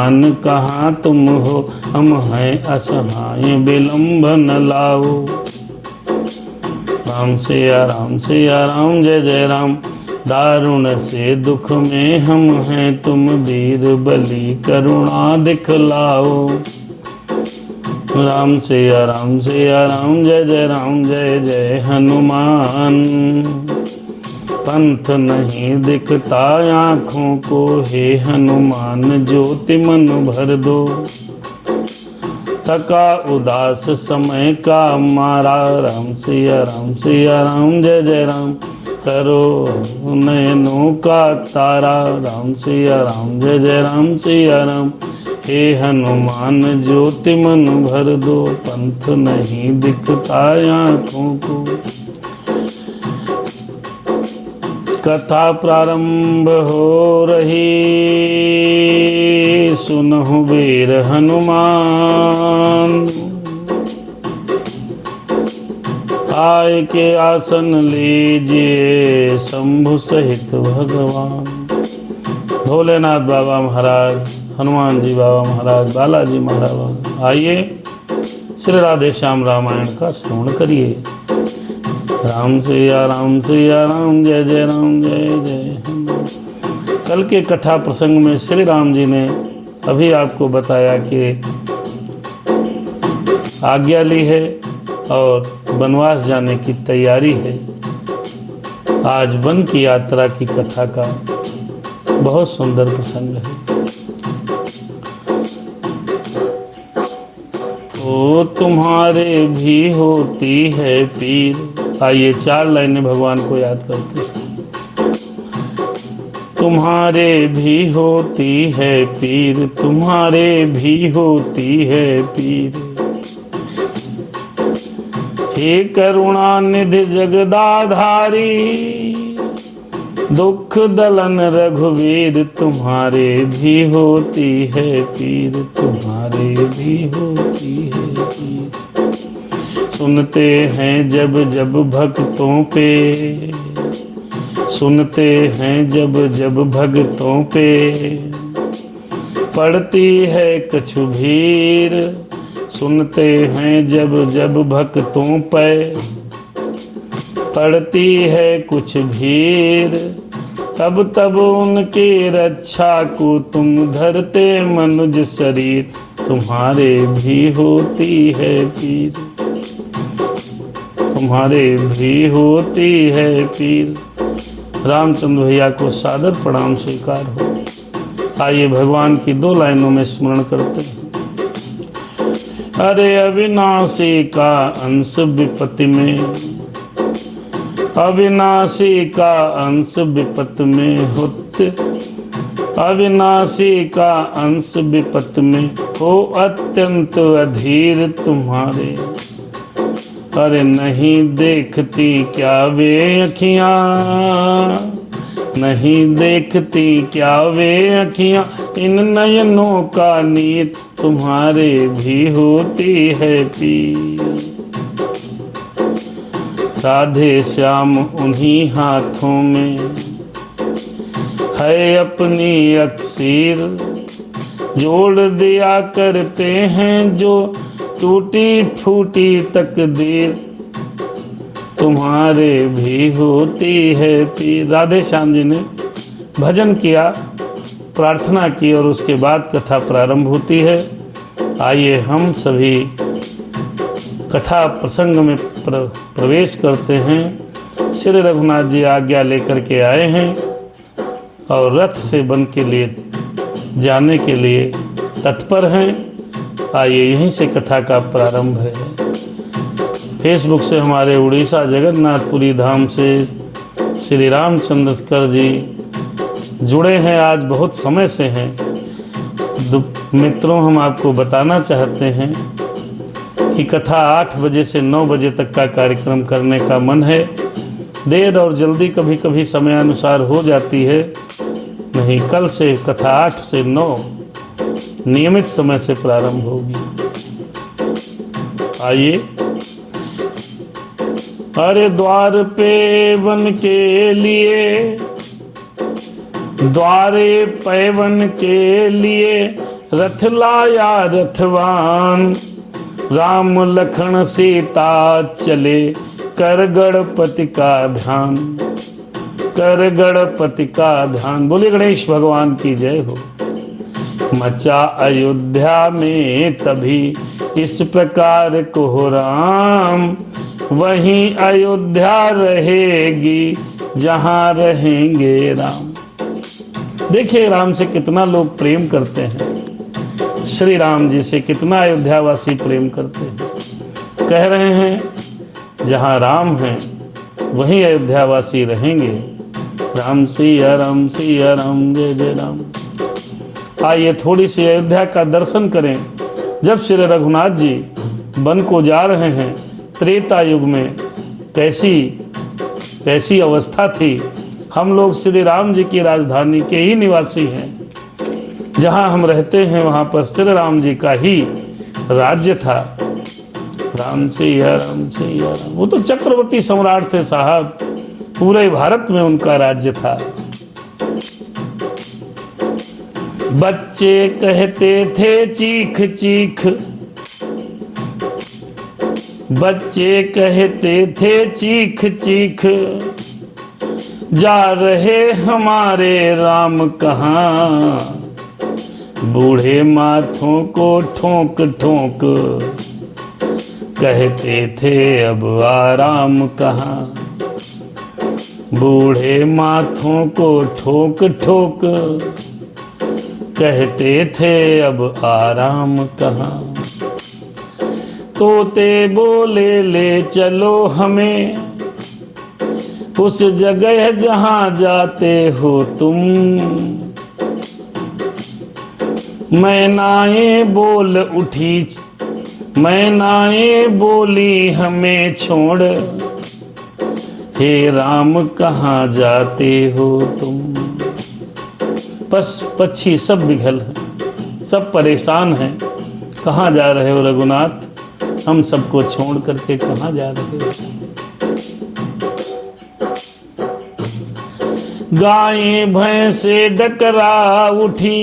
अन कहाँ तुम हो, हम हैं असहाय, विलम्ब न लाओ। राम सिया राम सिया राम, जय जय राम। दारुण से दुख में हम हैं, तुम वीर बली करुणा दिखलाओ। राम सिया राम सिया राम, जय जय राम, जय जय हनुमान। पंथ नहीं दिखता आँखों को, हे हनुमान ज्योति मन भर दो। थका उदास समय का मारा, राम सिया राम, जय जय राम। करो नयनों का तारा, राम सिया राम, जय जय राम सिया राम। हे हनुमान ज्योति मन भर दो, पंथ नहीं दिखता आँखों को। कथा प्रारंभ हो रही, सुनहु वीर हनुमान। आय के आसन लीजिए, शंभु सहित भगवान। भोलेनाथ बाबा महाराज, हनुमान जी बाबा महाराज, बालाजी महाराज, आइए श्री राधे श्याम रामायण का श्रवण करिए। राम सिया राम, जय जय राम, जय जय हनुमान। कल के कथा प्रसंग में श्री राम जी ने अभी आपको बताया कि आज्ञा ली है और वनवास जाने की तैयारी है। आज वन की यात्रा की कथा का बहुत सुंदर प्रसंग है। ओ तुम्हारे भी होती है पीर। आइए 4 लाइनें भगवान को याद करते हैं। तुम्हारे भी होती है पीर, तुम्हारे भी होती है पीर। हे करुणा निधि जगदाधारी, दुख दलन रघुवीर। तुम्हारे भी होती है पीर, तुम्हारे भी होती है पीर। सुनते हैं जब जब भक्तों पे, सुनते हैं जब जब भक्तों पे पड़ती है कछु भीर। सुनते हैं जब जब भक्तों पे पड़ती है कुछ भीर। तब तब उनकी रक्षा को तुम धरते मनुज शरीर। तुम्हारे भी होती है पीर, तुम्हारे भी होती है पीर। रामचंद्र भैया को सादर प्रणाम स्वीकार हो। आइए भगवान की 2 लाइनों में स्मरण करते हैं। अरे अविनाशी का अंश विपत्ति में, अविनाशी का अंश विपत्ति में होते, अविनाशी का अंश विपत्ति में हो अत्यंत अधीर तुम्हारे। अरे नहीं देखती क्या वे अखियाँ, नहीं देखती क्या वे अखियाँ, इन नयनों का नीर। तुम्हारे भी होती है पीर। राधे श्याम उन्हीं हाथों में है अपनी अक्सीर। जोड़ दिया करते हैं जो टूटी फूटी तकदीर। तुम्हारे भी होती है पीर। राधे श्याम जी ने भजन किया, प्रार्थना की और उसके बाद कथा प्रारंभ होती है। आइए हम सभी कथा प्रसंग में प्रवेश करते हैं। श्री रघुनाथ जी आज्ञा लेकर के आए हैं और रथ से वन के लिए जाने के लिए तत्पर हैं। आइए यहीं से कथा का प्रारंभ है। फेसबुक से हमारे उड़ीसा जगन्नाथपुरी धाम से श्री रामचंद्र जी जुड़े हैं, आज बहुत समय से हैं। मित्रों, हम आपको बताना चाहते हैं कि कथा 8 बजे से 9 बजे तक का कार्यक्रम करने का मन है। देर और जल्दी कभी कभी समयानुसार हो जाती है। नहीं, कल से कथा 8 से 9 नियमित समय से प्रारंभ होगी। आइए। अरे द्वार पे वन के लिए, द्वारे पैवन के लिए रथ लाया रथवान, राम लखन सीता चले, कर गणपति का ध्यान, कर गणपति का ध्यान। बोले गणेश भगवान की जय हो। मचा अयोध्या में तभी इस प्रकार को राम, वहीं अयोध्या रहेगी जहां रहेंगे राम। देखिए राम से कितना लोग प्रेम करते हैं, श्री राम जी से कितना अयोध्यावासी प्रेम करते हैं। कह रहे हैं जहां राम हैं वहीं अयोध्यावासी रहेंगे। राम सिया राम सिया राम जय जय राम। आइए थोड़ी सी अयोध्या का दर्शन करें। जब श्री रघुनाथ जी वन को जा रहे हैं, त्रेता युग में कैसी अवस्था थी। हम लोग श्री राम जी की राजधानी के ही निवासी हैं। जहां हम रहते हैं वहां पर श्री राम जी का ही राज्य था। राम सिया राम सिया राम। वो तो चक्रवर्ती सम्राट थे साहब, पूरे भारत में उनका राज्य था। बच्चे कहते थे चीख चीख, बच्चे कहते थे चीख चीख, जा रहे हमारे राम कहाँ। बूढ़े माथों को ठोक ठोक, कहते थे अब आराम कहाँ। बूढ़े माथों को ठोक ठोक, कहते थे अब आराम कहाँ। तोते बोले ले चलो हमें, उस जगह जहां जाते हो तुम। मैनाएं बोल उठी, मैनाएं बोली हमें छोड़, हे राम कहाँ जाते हो तुम। पक्षी सब विघल हैं, सब परेशान हैं। कहाँ जा रहे हो रघुनाथ, हम सबको छोड़ करके कहाँ जा रहे हो। गायें भैंसे डकरा उठी,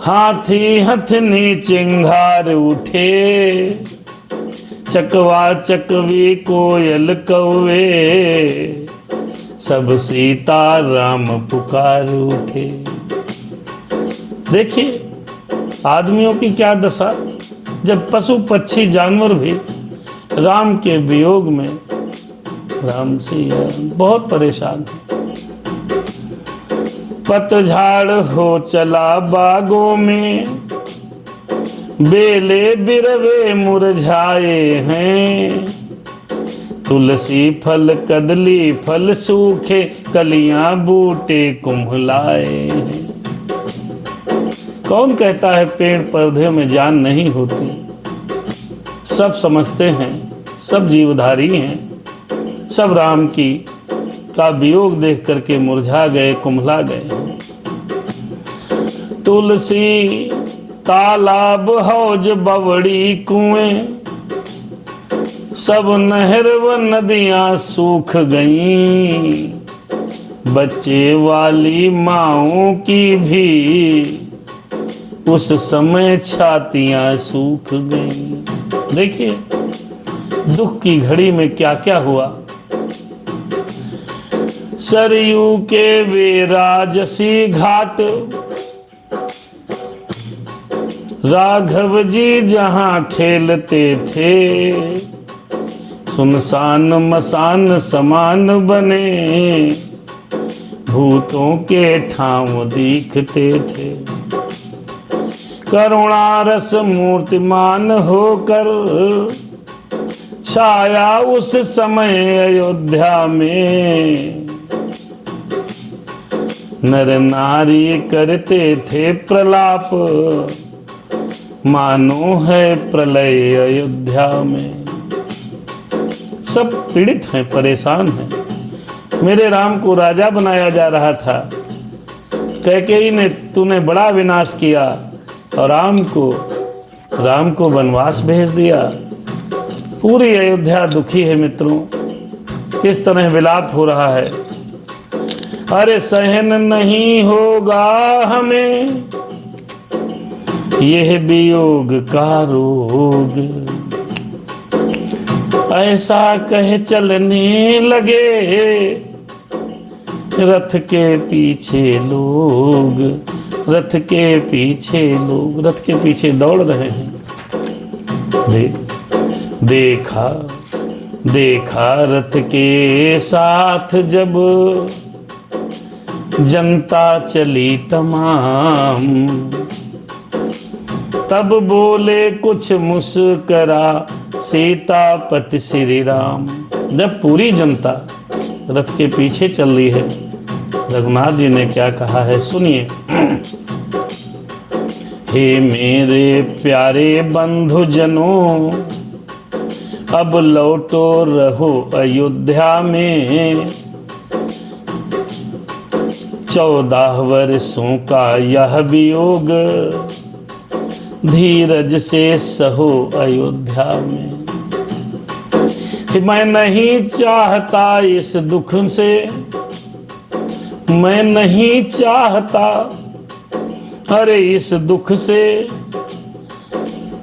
हाथी हथनी चिंगार उठे। चकवा चकवी कोयल कौवे, सब सीता राम पुकार उठे। देखिए आदमियों की क्या दशा, जब पशु पक्षी जानवर भी राम के वियोग में राम सिया बहुत परेशान है। पतझड़ हो चला बागों में, बेले बिरवे मुरझाए हैं। तुलसी फल कदली फल सूखे, कलियां बूटे कुम्हलाए हैं। कौन कहता है पेड़ पौधे में जान नहीं होती। सब समझते हैं, सब जीवधारी हैं, सब राम का वियोग देख करके मुरझा गए, कुम्हला गए। तुलसी तालाब हौज बवड़ी कुएं, सब नहर व नदियां सूख गईं। बच्चे वाली माओं की भी उस समय छातियां सूख गईं। देखिए दुख की घड़ी में क्या क्या हुआ। सरयू के वे राजसी घाट, राघव जी जहां खेलते थे। सुनसान मसान समान बने, भूतों के ठाव दिखते थे। करुणारस मूर्तिमान होकर छाया उस समय अयोध्या में। नर नारी करते थे प्रलाप, मानो है प्रलय अयोध्या में। सब पीड़ित हैं, परेशान हैं। मेरे राम को राजा बनाया जा रहा था, कैकेयी ने तूने बड़ा विनाश किया और राम को वनवास भेज दिया। पूरी अयोध्या दुखी है मित्रों, किस तरह विलाप हो रहा है। अरे सहन नहीं होगा हमें, यह वियोग का रोग। ऐसा कह चलने लगे रथ के पीछे लोग, रथ के पीछे लोग, रथ के पीछे दौड़ रहे हैं। देखा देखा रथ के साथ जब जनता चली तमाम, तब बोले कुछ मुस्करा सीतापति श्री राम। जब पूरी जनता रथ के पीछे चल रही है, रघुनाथ जी ने क्या कहा है सुनिए। हे मेरे प्यारे बंधुजनों, अब लौटो रहो अयोध्या में, 14 वर्षों का यह वियोग, धीरज से सहो अयोध्या में। मैं नहीं चाहता इस दुख से, मैं नहीं चाहता, अरे इस दुख से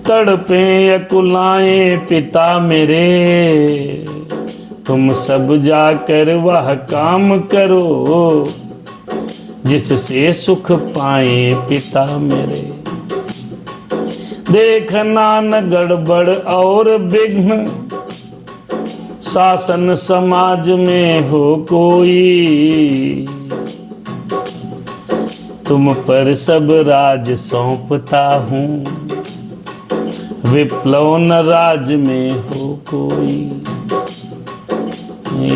तड़पे अकुलाएं पिता मेरे। तुम सब जाकर वह काम करो जिससे सुख पाए पिता मेरे। देखना न गड़बड़ और विघ्न शासन समाज में हो कोई, तुम पर सब राज सौंपता हूँ, विप्लव न राज में हो कोई।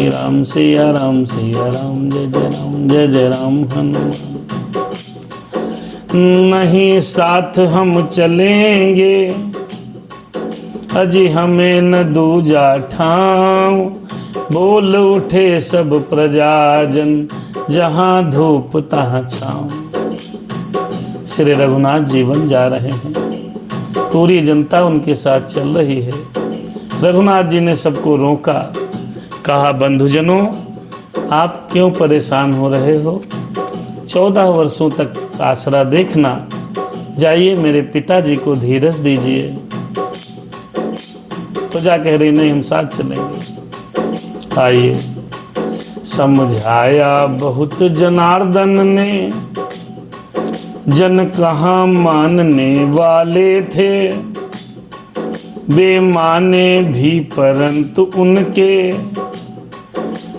राम सिया राम सिया राम, जय जय राम जय जय राम हनुमान। नहीं साथ हम चलेंगे, अजी हमें न दूजा ठाव, बोल उठे सब प्रजाजन, जहां धूप तहां छांव। श्री रघुनाथ जीवन जा रहे हैं, पूरी जनता उनके साथ चल रही है। रघुनाथ जी ने सबको रोका, कहा बंधुजनों आप क्यों परेशान हो रहे हो, 14 वर्षों तक आसरा देखना, जाइए मेरे पिताजी को धीरज दीजिए। प्रजा कह रही नहीं हम साथ चलेंगे। आइए समझाया बहुत जनार्दन ने, जन कहाँ मानने वाले थे, बेमाने भी परंतु उनके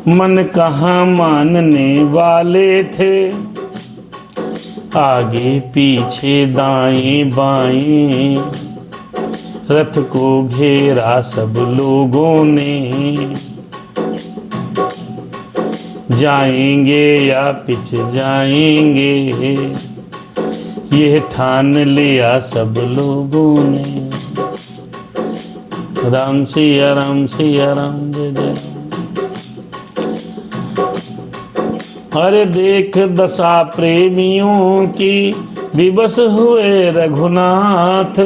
मन कहाँ मानने वाले थे। आगे पीछे दाएं बाएं रथ को घेरा सब लोगों ने, जाएंगे या पिछ जाएंगे ये ठान लिया सब लोगों ने। राम सिया राम सिया राम, जय जय राम। अरे देख दशा प्रेमियों की विवश हुए रघुनाथ,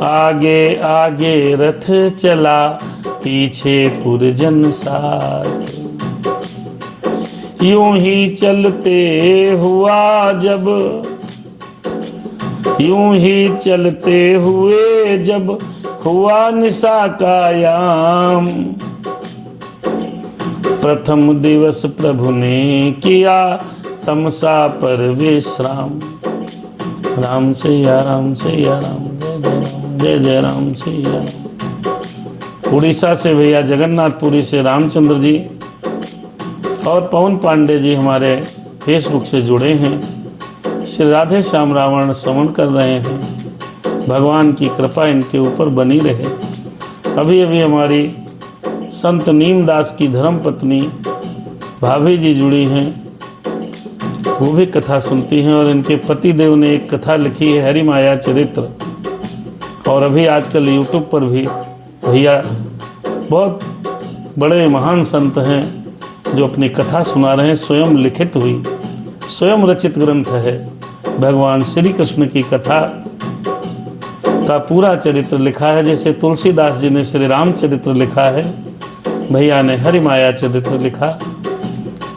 आगे आगे रथ चला पीछे पुरजन साथ। यूं ही चलते हुआ जब, यूं ही चलते हुए जब हुआ निशा का याम, प्रथम दिवस प्रभु ने किया तमसा पर विश्राम। राम सिया राम सिया राम, जय जय राम सिया राम। उड़ीसा से भैया जगन्नाथपुरी से रामचंद्र जी और पवन पांडे जी हमारे फेसबुक से जुड़े हैं। श्री राधे श्याम रावण श्रवण कर रहे हैं, भगवान की कृपा इनके ऊपर बनी रहे। अभी अभी हमारी संत नीमदास की धर्मपत्नी भाभी जी जुड़ी हैं, वो भी कथा सुनती हैं और इनके पतिदेव ने एक कथा लिखी है हरि माया चरित्र। और अभी आजकल यूट्यूब पर भी भैया बहुत बड़े महान संत हैं जो अपनी कथा सुना रहे हैं, स्वयं लिखित हुई, स्वयं रचित ग्रंथ है। भगवान श्री कृष्ण की कथा का पूरा चरित्र लिखा है, जैसे तुलसीदास जी ने श्री राम चरित्र लिखा है, भैया ने हरि माया चरित्र लिखा।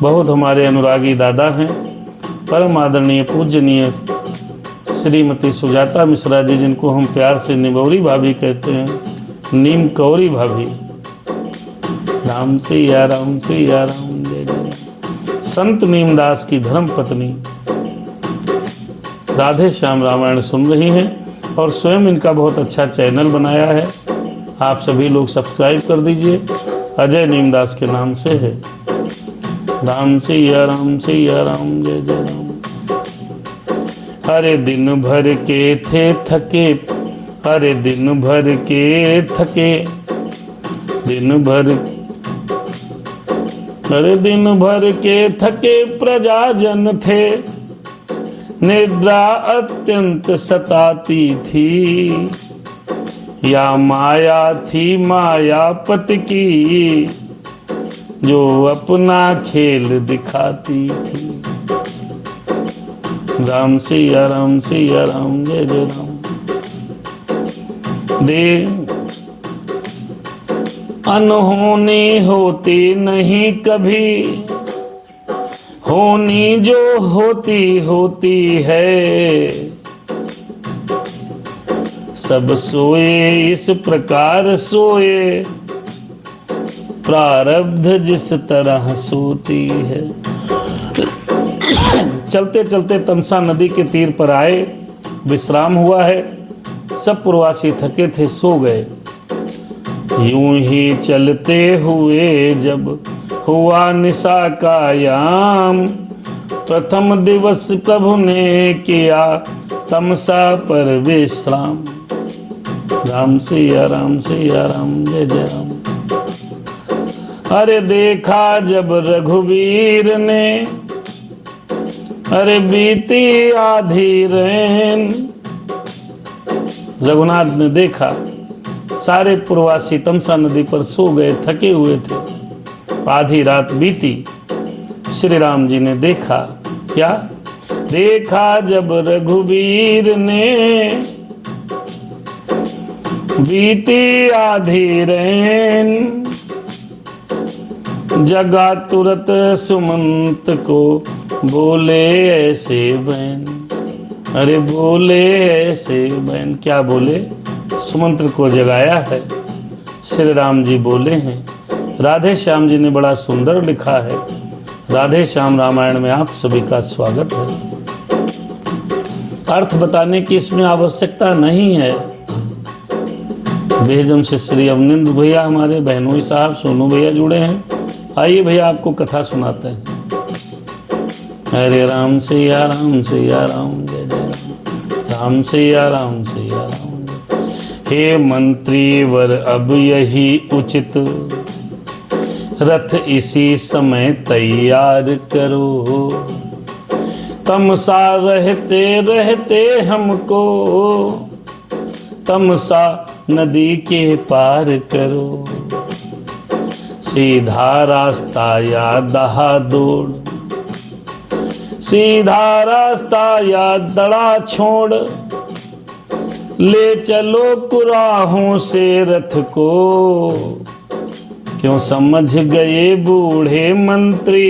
बहुत हमारे अनुरागी दादा हैं, परम आदरणीय पूजनीय श्रीमती सुजाता मिश्रा जी, जिनको हम प्यार से निबौरी भाभी कहते हैं, नीम कौरी भाभी, राम सिया राम सिया राम जय जय। संत नीमदास की धर्म पत्नी राधे श्याम रामायण सुन रही हैं और स्वयं इनका बहुत अच्छा चैनल बनाया है। आप सभी लोग सब्सक्राइब कर दीजिए, अजय नीमदास के नाम से है। राम सिया राम जय जय राम। अरे दिन भर के थे थके, अरे दिन भर के थके, दिन भर, अरे दिन भर के थके प्रजाजन थे, निद्रा अत्यंत सताती थी, या माया थी मायापति की, जो अपना खेल दिखाती थी। राम सिया राम जय जय राम। दे अनहोनी होती नहीं कभी, होनी जो होती होती है, सब सोए इस प्रकार सोए, प्रारब्ध जिस तरह सोती है। चलते चलते तमसा नदी के तीर पर आए, विश्राम हुआ है, सब प्रवासी थके थे, सो गए। यूं ही चलते हुए जब हुआ निशा का याम, प्रथम दिवस प्रभु ने किया तमसा पर विश्राम। राम सिया राम जय जय राम। अरे देखा जब रघुवीर ने, अरे बीती आधी रैन, रघुनाथ ने देखा सारे प्रवासी तमसा नदी पर सो गए, थके हुए थे, आधी रात बीती। श्री राम जी ने देखा, क्या देखा जब रघुवीर ने, बीती आधी रैन, जगा तुरत सुमंत को, बोले ऐसे बैन। अरे बोले ऐसे बैन, क्या बोले? सुमंत्र को जगाया है। श्री राम जी बोले हैं। राधे श्याम जी ने बड़ा सुंदर लिखा है। राधे श्याम रामायण में आप सभी का स्वागत है। अर्थ बताने की इसमें आवश्यकता नहीं है। बेहजम से श्री अवनिंद्र भैया, हमारे बहनोई साहब, सोनू भैया जुड़े हैं। आइए भैया आपको कथा सुनाते हैं। हरे राम सिया राम जय जय राम सिया राम हे मंत्री वर अब यही उचित, रथ इसी समय तैयार करो, तमसा रहते रहते हमको, तमसा नदी के पार करो, सीधा रास्ता या दहादोड़, सीधा रास्ता या दड़ा छोड़, ले चलो कुराहों से रथ को, क्यों समझ गए बूढ़े मंत्री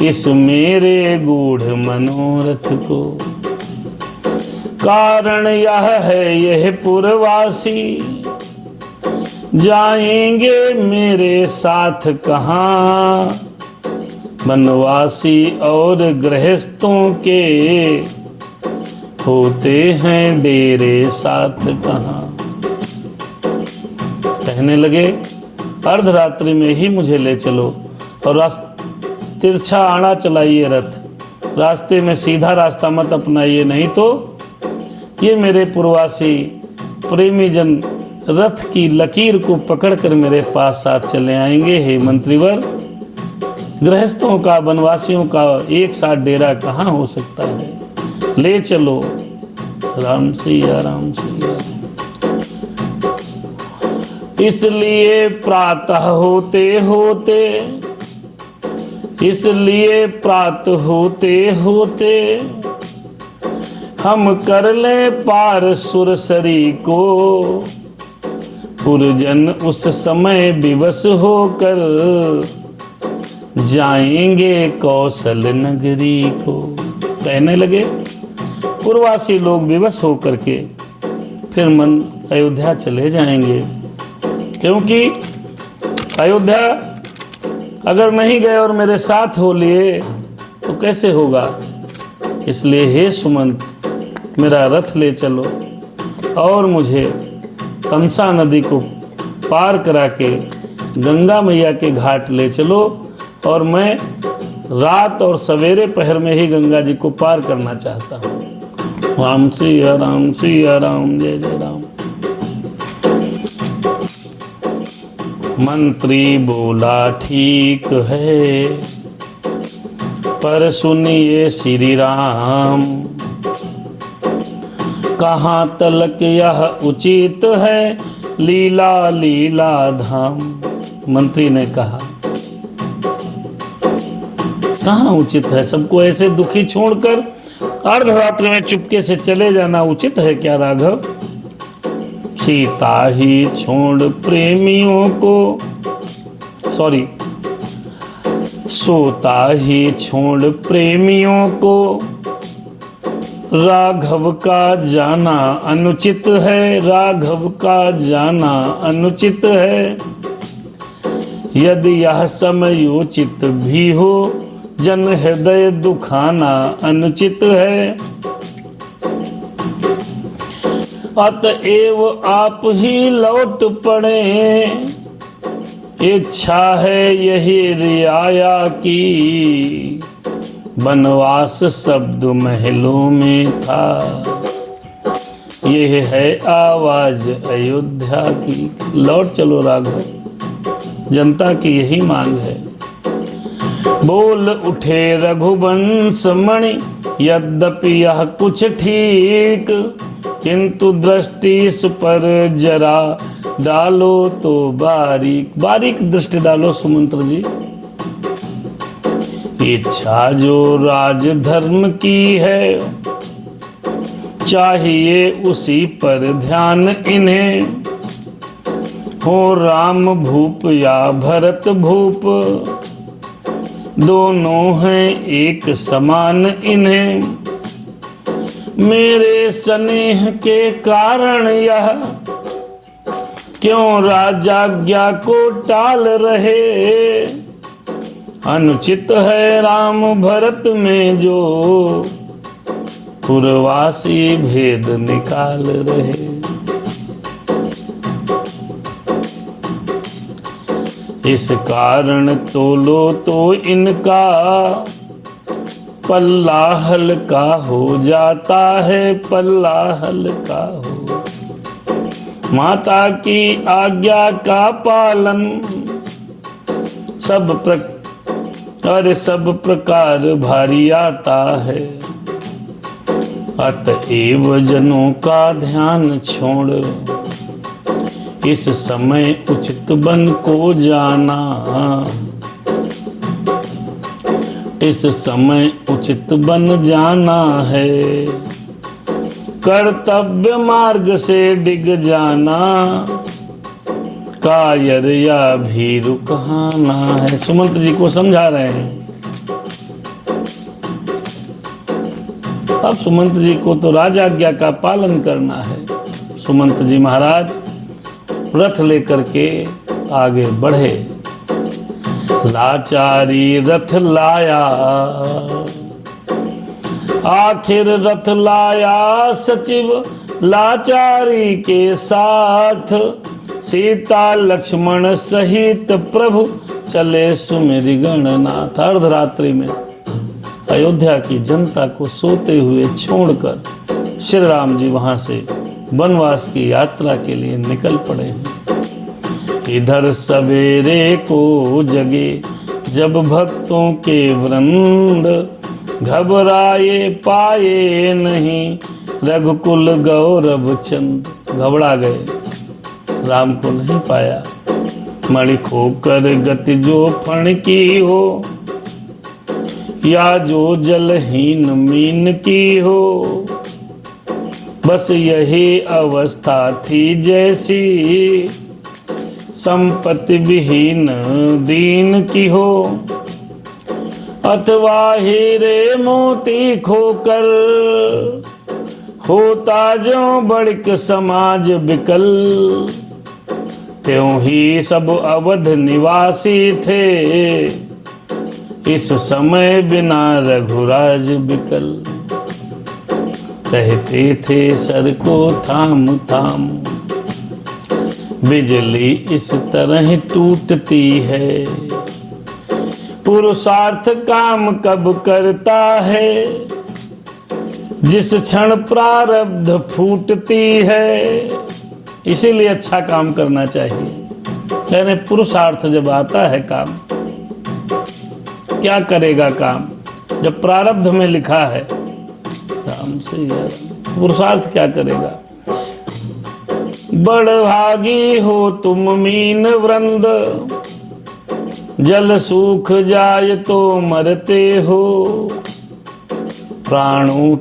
इस मेरे गूढ़ मनोरथ को। कारण यह है यह पुरवासी, जाएंगे मेरे साथ कहाँ, वनवासी और गृहस्थों के होते हैं डेरे साथ कहाँ। कहने लगे अर्धरात्रि में ही मुझे ले चलो और तिरछा आड़ा चलाइए रथ, रास्ते में सीधा रास्ता मत अपनाइए, नहीं तो ये मेरे पुरवासी प्रेमी जन रथ की लकीर को पकड़कर मेरे पास साथ चले आएंगे। हे मंत्रीवर, गृहस्थों का वनवासियों का एक साथ डेरा कहाँ हो सकता है, ले चलो। राम सिया राम सिया। इसलिए प्रातः होते होते, इसलिए प्रातः होते होते, हम कर ले पार सुरसरी को, पुरजन उस समय विवश होकर, जाएंगे कौशल नगरी को। कहने लगे पूर्ववासी लोग विवश होकर के फिर मन अयोध्या चले जाएंगे, क्योंकि अयोध्या अगर नहीं गए और मेरे साथ हो लिए तो कैसे होगा। इसलिए हे सुमंत, मेरा रथ ले चलो और मुझे तमसा नदी को पार करा के गंगा मैया के घाट ले चलो, और मैं रात और सवेरे पहर में ही गंगा जी को पार करना चाहता हूँ। राम सिया राम, सिया राम, जय जय राम। मंत्री बोला ठीक है, पर सुनिए श्री राम, कहाँ तलक यह उचित है, लीला लीला धाम। मंत्री ने कहा, कहाँ उचित है, सबको ऐसे दुखी छोड़कर अर्धरात्रि में चुपके से चले जाना उचित है क्या राघव? सीता ही छोड़ प्रेमियों को, सोता ही छोड़ प्रेमियों को, राघव का जाना अनुचित है, राघव का जाना अनुचित है। यदि यह समयोचित भी हो, जन हृदय दुखाना अनुचित है। अतएव आप ही लौट पड़े, इच्छा है यही रियाया की, बनवास शब्द महलों में था, यह है आवाज अयोध्या की। लौट चलो राघव, जनता की यही मांग है। बोल उठे रघुवंश मणि, यद्यपि यह कुछ ठीक, किंतु दृष्टि इस पर जरा डालो तो बारीक, बारीक दृष्टि डालो सुमंत्र जी। इच्छा जो राजधर्म की है, चाहिए उसी पर ध्यान इन्हें, हो राम भूप या भरत भूप, दोनों हैं एक समान इन्हें। मेरे स्नेह के कारण यह क्यों राजाज्ञा को टाल रहे, अनुचित है राम भरत में जो पूर्ववासी भेद निकाल रहे। इस कारण तोलो तो इनका पल्ला हल्का हो जाता है, पल्ला हल्का हो। माता की आज्ञा का पालन सब प्रकार भारी आता है। अतएव जनों का ध्यान छोड़, इस समय उचित बन को जाना, इस समय उचित बन जाना है। कर्तव्य मार्ग से डिग जाना, कायर या भीरु कहाना है। सुमंत जी को समझा रहे हैं। अब सुमंत जी को तो राजाज्ञा का पालन करना है। सुमंत जी महाराज रथ लेकर के आगे बढ़े। लाचारी रथ लाया, आखिर रथ लाया सचिव लाचारी के साथ। सीता लक्ष्मण सहित प्रभु चले सुमेरि गणनाथ। अर्धरात्रि में अयोध्या की जनता को सोते हुए छोड़कर श्री राम जी वहां से वनवास की यात्रा के लिए निकल पड़े हैं। इधर सवेरे को जगे जब भक्तों के वृंद, घबराए पाए नहीं रघुकुल गौरव चंद। घबरा गए, राम को नहीं पाया। मणि खोकर गति जो फण की हो, या जो जलहीन मीन की हो, बस यही अवस्था थी जैसी संपत्ति विहीन दीन की हो। अथवा हीरे मोती खोकर होता जो बड़क समाज बिकल, त्यों ही सब अवध निवासी थे, इस समय बिना रघुराज बिकल। कहते थे सर को थाम थाम, बिजली इस तरह टूटती है, पुरुषार्थ काम कब करता है, जिस क्षण प्रारब्ध फूटती है। इसीलिए अच्छा काम करना चाहिए। यानी पुरुषार्थ जब आता है काम, क्या करेगा काम जब प्रारब्ध में लिखा है, काम से पुरुषार्थ क्या करेगा। बड़ भागी हो तुम मीन वृंद, जल सूख जाए तो मरते हो, प्राणों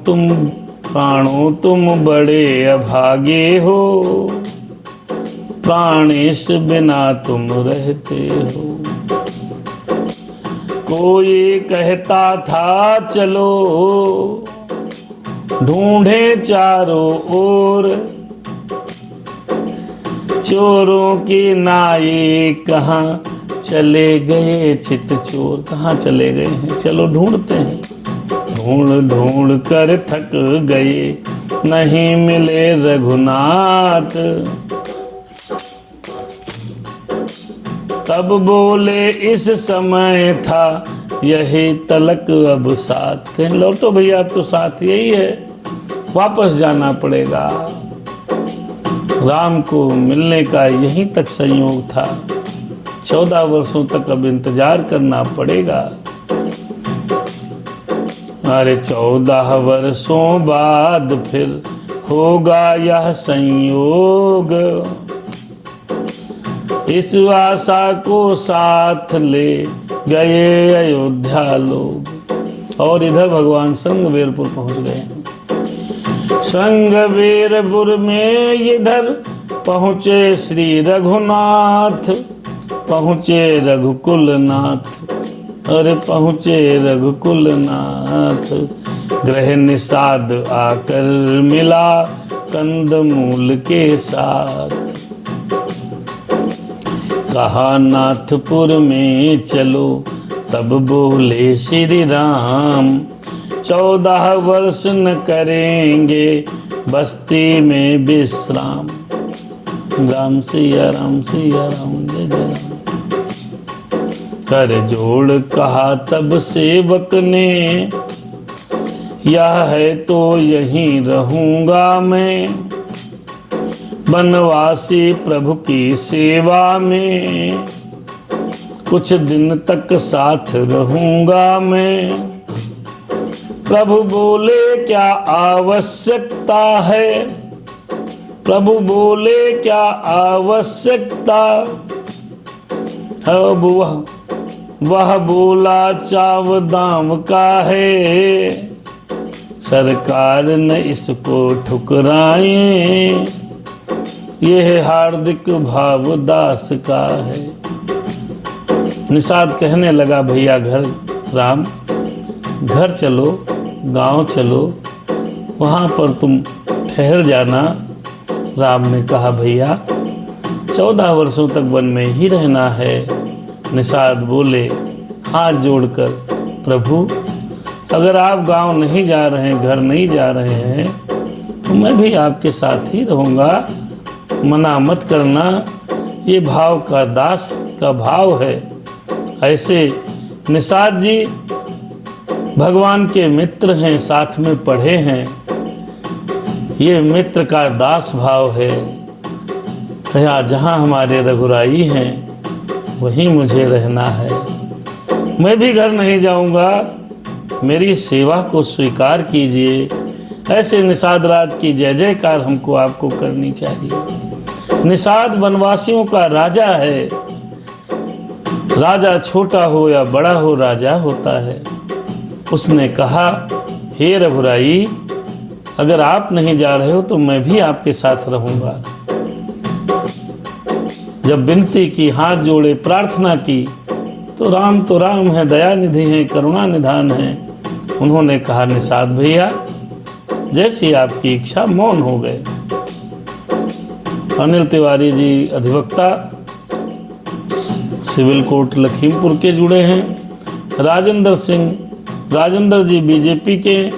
तुम बड़े अभागे हो, प्राणेश बिना तुम रहते हो। कोई कहता था चलो ढूंढे चारों ओर, चोरों के नाये कहाँ चले गए चित चोर। कहाँ चले गए हैं, चलो ढूंढते हैं। ढूंढ ढूंढ कर थक गए, नहीं मिले रघुनाथ, तब बोले इस समय था यही तलक अब साथ। कहीं लौटो भैया, अब तो साथ यही है, वापस जाना पड़ेगा। राम को मिलने का यहीं तक संयोग था, 14 वर्षों तक अब इंतजार करना पड़ेगा। अरे 14 वर्षों बाद फिर होगा यह संयोग, इस आशा को साथ ले गए अयोध्या लोग। और इधर भगवान संगबेरपुर पहुंच गए हैं। संगबेरपुर में इधर पहुंचे श्री रघुनाथ, पहुंचे रघुकुलनाथ। अरे पहुंचे रघुकुलनाथ, गृह निषाद आकर मिला कंद मूल के साथ। कहा नाथपुर में चलो, तब बोले श्री राम, 14 वर्ष न करेंगे बस्ती में विश्राम। राम सिया राम सिया राम जय जय राम। कर जोड़ कहा तब सेवक ने, यह है तो यहीं रहूंगा मैं, बनवासी प्रभु की सेवा में, कुछ दिन तक साथ रहूंगा मैं। प्रभु बोले क्या आवश्यकता है, प्रभु बोले क्या आवश्यकता। अब वह बोला चाव दाम का है, सरकार न इसको ठुकराए, यह हार्दिक भाव दास का है। निषाद कहने लगा भैया घर राम, घर चलो, गांव चलो, वहाँ पर तुम ठहर जाना। राम ने कहा भैया 14 वर्षों तक वन में ही रहना है। निषाद बोले हाथ जोड़कर, प्रभु अगर आप गांव नहीं जा रहे हैं, घर नहीं जा रहे हैं, तो मैं भी आपके साथ ही रहूँगा, मना मत करना। ये भाव का दास का भाव है। ऐसे निषाद जी भगवान के मित्र हैं, साथ में पढ़े हैं, ये मित्र का दास भाव है। कहा जहाँ हमारे रघुराई हैं वहीं मुझे रहना है, मैं भी घर नहीं जाऊँगा, मेरी सेवा को स्वीकार कीजिए। ऐसे निषाद राज की जय जयकार हमको आपको करनी चाहिए। निषाद वनवासियों का राजा है। राजा छोटा हो या बड़ा हो, राजा होता है। उसने कहा हे रघुराई, अगर आप नहीं जा रहे हो तो मैं भी आपके साथ रहूंगा। जब विनती की, हाथ जोड़े, प्रार्थना की, तो राम है, दया निधि है, करुणा निधान है। उन्होंने कहा निषाद भैया जैसी आपकी इच्छा मौन हो गए। अनिल तिवारी जी अधिवक्ता सिविल कोर्ट लखीमपुर के जुड़े हैं। राजेंद्र जी बीजेपी के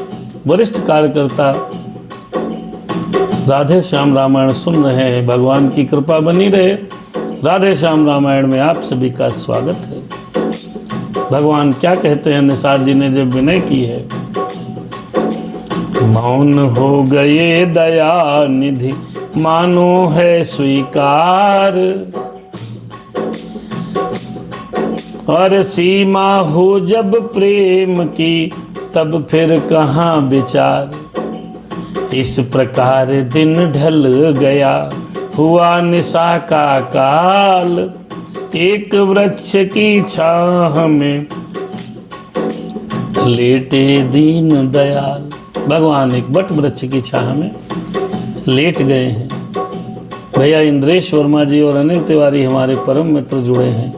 वरिष्ठ कार्यकर्ता राधे श्याम रामायण सुन रहे हैं। भगवान की कृपा बनी रहे। राधे श्याम रामायण में आप सभी का स्वागत है। भगवान क्या कहते हैं निसार जी ने जब विनय की है, मौन हो गए दया निधि मानो है स्वीकार, और सीमा हो जब प्रेम की तब फिर कहाँ विचार। इस प्रकार दिन ढल गया हुआ निशा का काल, एक वृक्ष की छाह में लेटे दीन दयाल। भगवान एक बट वृक्ष की छाह में लेट गए हैं। भैया इंद्रेश वर्मा जी और अनिल तिवारी हमारे परम मित्र जुड़े हैं।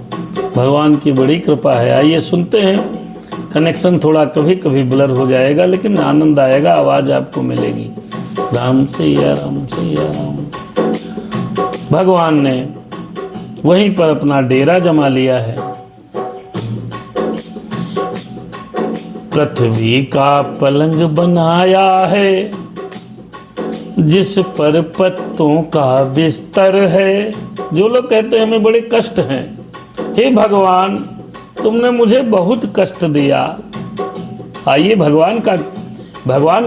भगवान की बड़ी कृपा है। आइए सुनते हैं। कनेक्शन थोड़ा कभी कभी ब्लर हो जाएगा, लेकिन आनंद आएगा, आवाज आपको मिलेगी। राम सिया राम सिया राम। भगवान ने वहीं पर अपना डेरा जमा लिया है। पृथ्वी का पलंग बनाया है, जिस पर पत्तों का बिस्तर है। जो लोग कहते हैं हमें बड़े कष्ट हैं, हे भगवान तुमने मुझे बहुत कष्ट दिया। आइए भगवान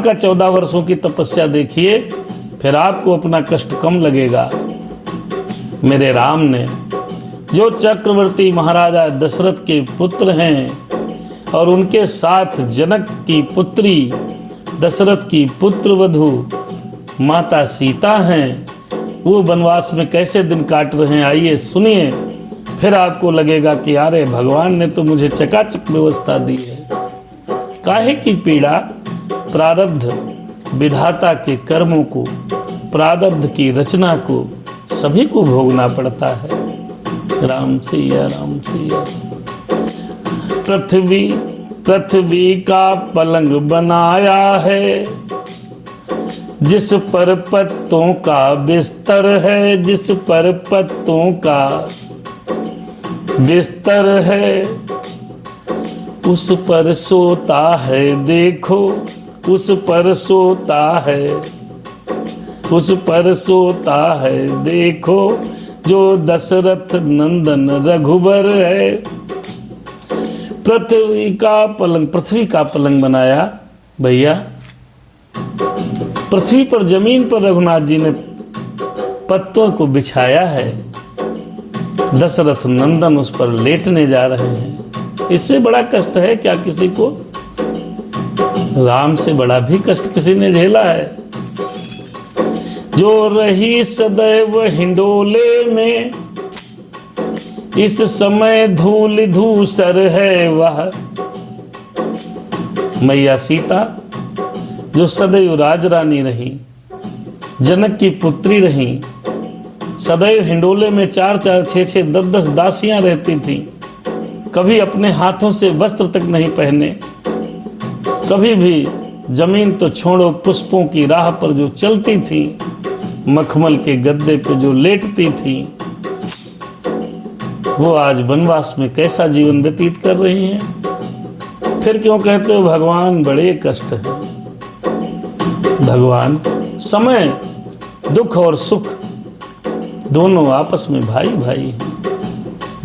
का 14 वर्षों की तपस्या देखिए, फिर आपको अपना कष्ट कम लगेगा। मेरे राम ने, जो चक्रवर्ती महाराजा दशरथ के पुत्र हैं और उनके साथ जनक की पुत्री दशरथ की पुत्रवधू माता सीता हैं, वो वनवास में कैसे दिन काट रहे हैं। आइए सुनिए, फिर आपको लगेगा कि अरे भगवान ने तो मुझे चकाचक व्यवस्था दी है। काहे की पीड़ा, प्रारब्ध विधाता के कर्मों को, प्रारब्ध की रचना को सभी को भोगना पड़ता है। राम सिया राम सिया। पृथ्वी का पलंग बनाया है, जिस पर पत्तों का बिस्तर है, जिस पर पत्तों का बिस्तर है, उस पर सोता है देखो, उस पर सोता है, उस पर सोता है देखो, जो दशरथ नंदन रघुबर है। पृथ्वी का पलंग बनाया। भैया पृथ्वी पर, जमीन पर रघुनाथ जी ने पत्तों को बिछाया है। दशरथ नंदन उस पर लेटने जा रहे हैं। इससे बड़ा कष्ट है क्या किसी को? राम से बड़ा भी कष्ट किसी ने झेला है। जो रही सदैव हिंडोले में, इस समय धूल धूसर है वह। मैया सीता जो सदैव राजरानी रही, जनक की पुत्री रही, सदैव हिंडोले में 4-4, 6-6, 10-10 दासियां रहती थीं। कभी अपने हाथों से वस्त्र तक नहीं पहने, कभी भी जमीन तो छोड़ो पुष्पों की राह पर जो चलती थी, मखमल के गद्दे पे जो लेटती थी, वो आज वनवास में कैसा जीवन व्यतीत कर रही हैं। फिर क्यों कहते हो भगवान बड़े कष्ट है। भगवान समय, दुख और सुख दोनों आपस में भाई भाई हैं।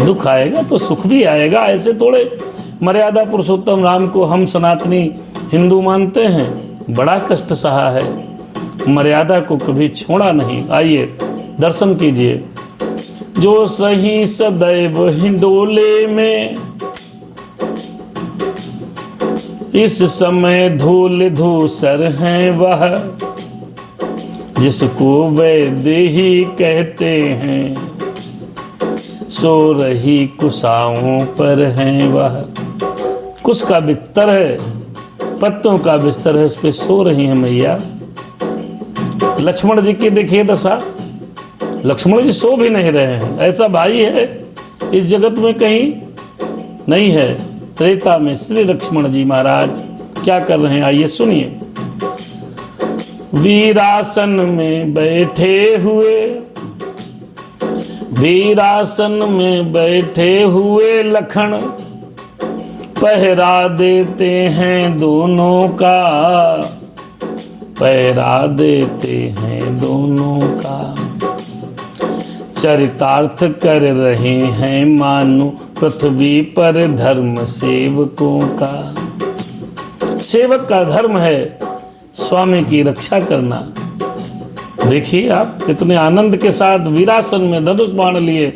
दुख आएगा तो सुख भी आएगा। ऐसे थोड़े मर्यादा पुरुषोत्तम राम को हम सनातनी हिंदू मानते हैं। बड़ा कष्ट सहा है, मर्यादा को कभी छोड़ा नहीं। आइए दर्शन कीजिए। जो सही सदैव हिंडोले में, इस समय धूल धूसर हैं वह। जिसको वैदेही कहते हैं, सो रही कुशाओं पर हैं वह। कुश का बिस्तर है, पत्तों का बिस्तर है, उस पर सो रही हैं मैया। लक्ष्मण जी की देखिए दशा, लक्ष्मण जी सो भी नहीं रहे हैं। ऐसा भाई है इस जगत में कहीं नहीं है। त्रेता में श्री लक्ष्मण जी महाराज क्या कर रहे हैं, आइए सुनिए। वीरासन में बैठे हुए, वीरासन में बैठे हुए लखन पहरा देते हैं दोनों का, पहरा देते हैं दोनों का। चरितार्थ कर रहे हैं मानो पृथ्वी पर धर्म सेवकों का। सेवक का धर्म है स्वामी की रक्षा करना। देखिए आप कितने आनंद के साथ वीरासन में धनुष बाण लिए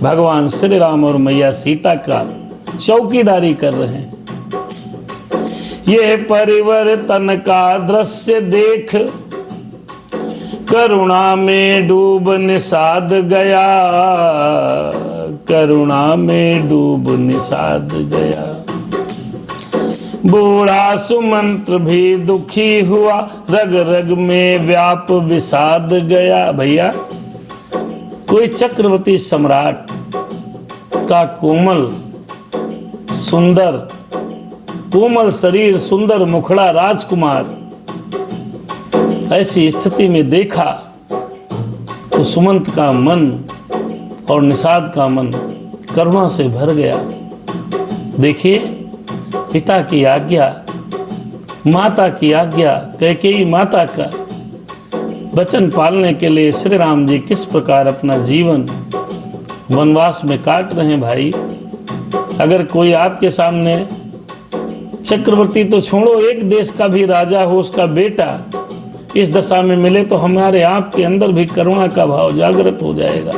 भगवान श्री राम और मैया सीता का चौकीदारी कर रहे हैं। यह परिवर्तन का दृश्य देख करुणा में डूब निषाद गया, करुणा में डूब निषाद गया। बूढ़ा सुमंत्र भी दुखी हुआ, रग रग में व्याप विषाद गया। भैया कोई चक्रवर्ती सम्राट का कोमल सुंदर कोमल शरीर, सुंदर मुखड़ा राजकुमार ऐसी स्थिति में देखा तो सुमंत का मन और निषाद का मन करुणा से भर गया। देखिए पिता की आज्ञा, माता की आज्ञा, कैकेयी माता का वचन पालने के लिए श्री राम जी किस प्रकार अपना जीवन वनवास में काट रहे हैं। भाई अगर कोई आपके सामने चक्रवर्ती तो छोड़ो, एक देश का भी राजा हो, उसका बेटा इस दशा में मिले तो हमारे आप के अंदर भी करुणा का भाव जागृत हो जाएगा।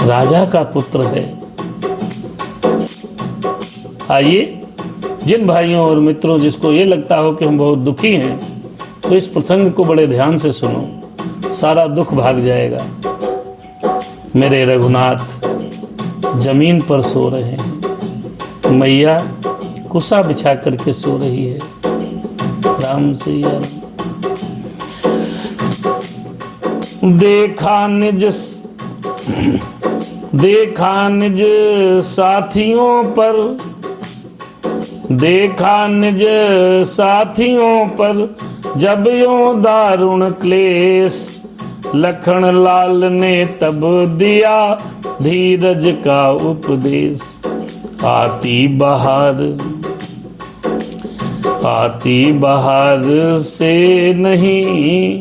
राजा का पुत्र है। आइए जिन भाइयों और मित्रों जिसको ये लगता हो कि हम बहुत दुखी हैं तो इस प्रसंग को बड़े ध्यान से सुनो, सारा दुख भाग जाएगा। मेरे रघुनाथ जमीन पर सो रहे हैं, मैया कुसा बिछा करके सो रही है। राम से यार देखा निज साथियों पर, देखा निज साथियों पर जब यूं दारुण क्लेश, लखन लाल ने तब दिया धीरज का उपदेश। आती बहार, आती बहार से नहीं,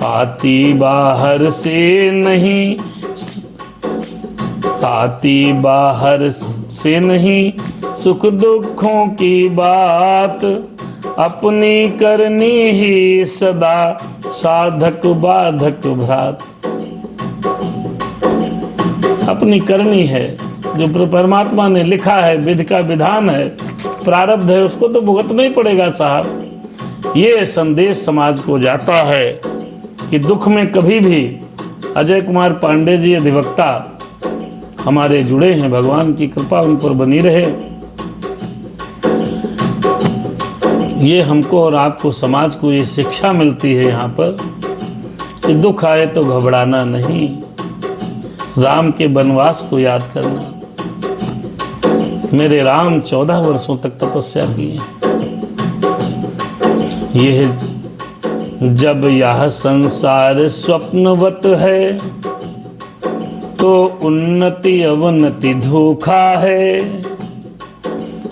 आती बाहर से नहीं, आती बाहर से नहीं, सुख दुखों की बात अपनी करनी ही सदा, साधक बाधक भ्रात। अपनी करनी है, जो परमात्मा ने लिखा है, विधि का विधान है, प्रारब्ध है, उसको तो भुगतना ही पड़ेगा साहब। ये संदेश समाज को जाता है कि दुख में कभी भी अजय कुमार पांडे जी अधिवक्ता हमारे जुड़े हैं, भगवान की कृपा उन पर बनी रहे। ये हमको और आपको, समाज को ये शिक्षा मिलती है यहाँ पर कि दुख आए तो घबराना नहीं, राम के वनवास को याद करना। मेरे राम 14 वर्षों तक तपस्या किए। यह जब यह संसार स्वप्नवत है तो उन्नति अवनति धोखा है,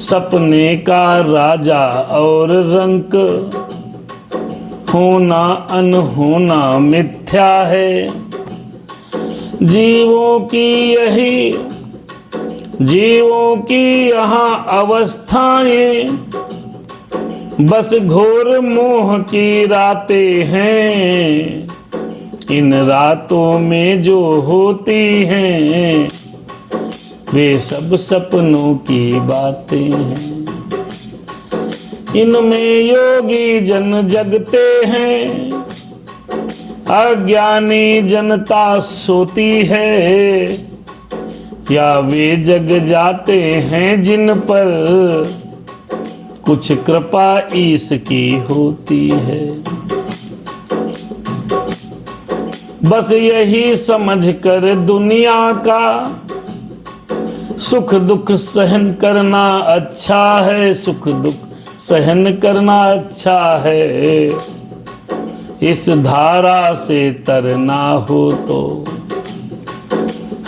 सपने का राजा और रंक होना अनहोना मिथ्या है। जीवों की यहाँ अवस्थाएं बस घोर मोह की रातें हैं। इन रातों में जो होती हैं वे सब सपनों की बातें हैं। इनमें योगी जन जगते हैं, अज्ञानी जनता सोती है, या वे जग जाते हैं जिन पर कुछ कृपा ईश की होती है। बस यही समझकर दुनिया का सुख दुख सहन करना अच्छा है, सुख दुख सहन करना अच्छा है। इस धारा से तरना हो तो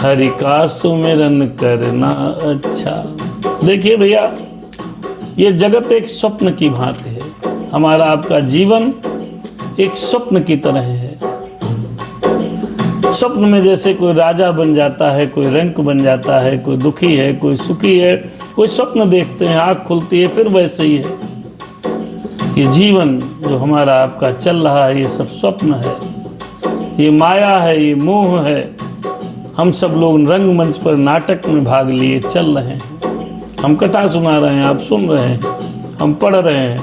हरि का सुमिरन करना अच्छा। देखिए भैया, ये जगत एक स्वप्न की भांति है। हमारा आपका जीवन एक स्वप्न की तरह है। स्वप्न में जैसे कोई राजा बन जाता है, कोई रंक बन जाता है, कोई दुखी है, कोई सुखी है, कोई स्वप्न देखते हैं, आँख खुलती है, फिर वैसे ही है। ये जीवन जो हमारा आपका चल रहा है, ये सब स्वप्न है, ये माया है, ये मोह है। हम सब लोग रंगमंच पर नाटक में भाग लिए चल रहे हैं। हम कथा सुना रहे हैं, आप सुन रहे हैं, हम पढ़ रहे हैं।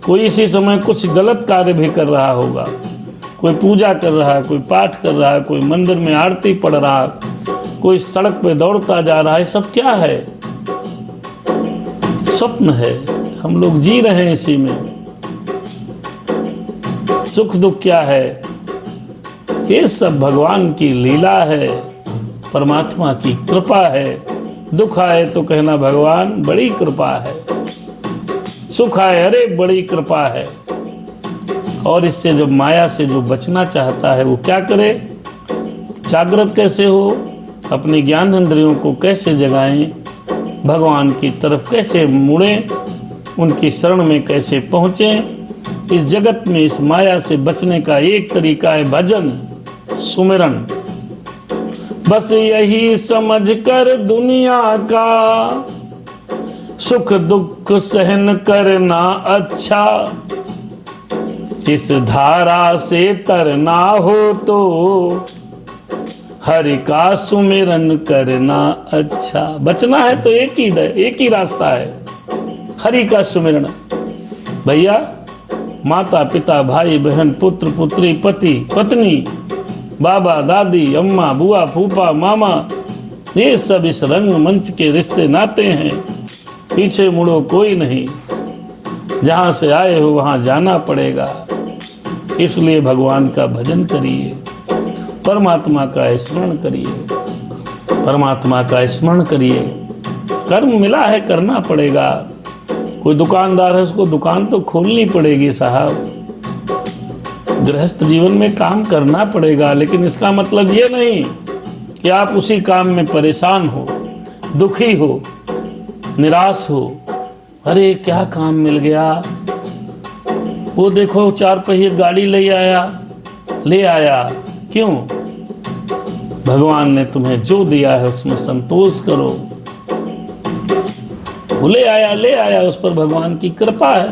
कोई इसी समय कुछ गलत कार्य भी कर रहा होगा, कोई पूजा कर रहा है, कोई पाठ कर रहा है, कोई मंदिर में आरती पढ़ रहा है, कोई सड़क पे दौड़ता जा रहा है। सब क्या है? स्वप्न है। हम लोग जी रहे हैं इसी में। सुख दुख क्या है? ये सब भगवान की लीला है, परमात्मा की कृपा है। दुख आए तो कहना भगवान बड़ी कृपा है, सुख आए अरे बड़ी कृपा है। और इससे जब माया से जो बचना चाहता है वो क्या करे? जागृत कैसे हो? अपने ज्ञान इंद्रियों को कैसे जगाएं? भगवान की तरफ कैसे मुड़ें? उनकी शरण में कैसे पहुँचें? इस जगत में इस माया से बचने का एक तरीका है भजन, सुमिरन। बस यही समझकर दुनिया का सुख दुख सहन करना अच्छा। इस धारा से तरना हो तो हरि का सुमिरन करना अच्छा। बचना है तो एक ही रास्ता है, हरि का सुमिरन। भैया, माता पिता भाई बहन पुत्र पुत्री पति पत्नी बाबा दादी अम्मा बुआ फूफा मामा, ये सब इस रंगमंच के रिश्ते नाते हैं। पीछे मुड़ो कोई नहीं, जहां से आए हो वहां जाना पड़ेगा। इसलिए भगवान का भजन करिए, परमात्मा का स्मरण करिए, परमात्मा का स्मरण करिए। कर्म मिला है, करना पड़ेगा। कोई दुकानदार है, उसको दुकान तो खोलनी पड़ेगी साहब। गृहस्थ जीवन में काम करना पड़ेगा, लेकिन इसका मतलब ये नहीं कि आप उसी काम में परेशान हो, दुखी हो, निराश हो। अरे क्या काम मिल गया, वो देखो 4 पहिए गाड़ी ले आया। क्यों? भगवान ने तुम्हें जो दिया है उसमें संतोष करो। वो ले आया, उस पर भगवान की कृपा है।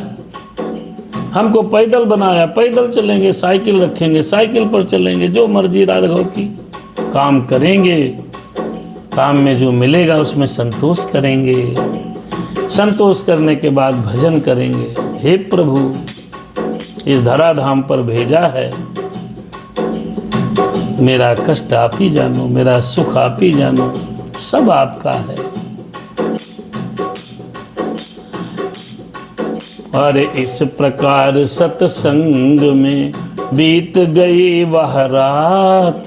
हमको पैदल बनाया, पैदल चलेंगे, साइकिल रखेंगे, साइकिल पर चलेंगे, जो मर्जी राघव की काम करेंगे। काम में जो मिलेगा उसमें संतोष करेंगे। संतोष करने के बाद भजन करेंगे। हे प्रभु, इस धराधाम पर भेजा है, मेरा कष्ट आप ही जानो, मेरा सुख आप ही जानो, सब आपका है। और इस प्रकार सत्संग में बीत गई वह रात।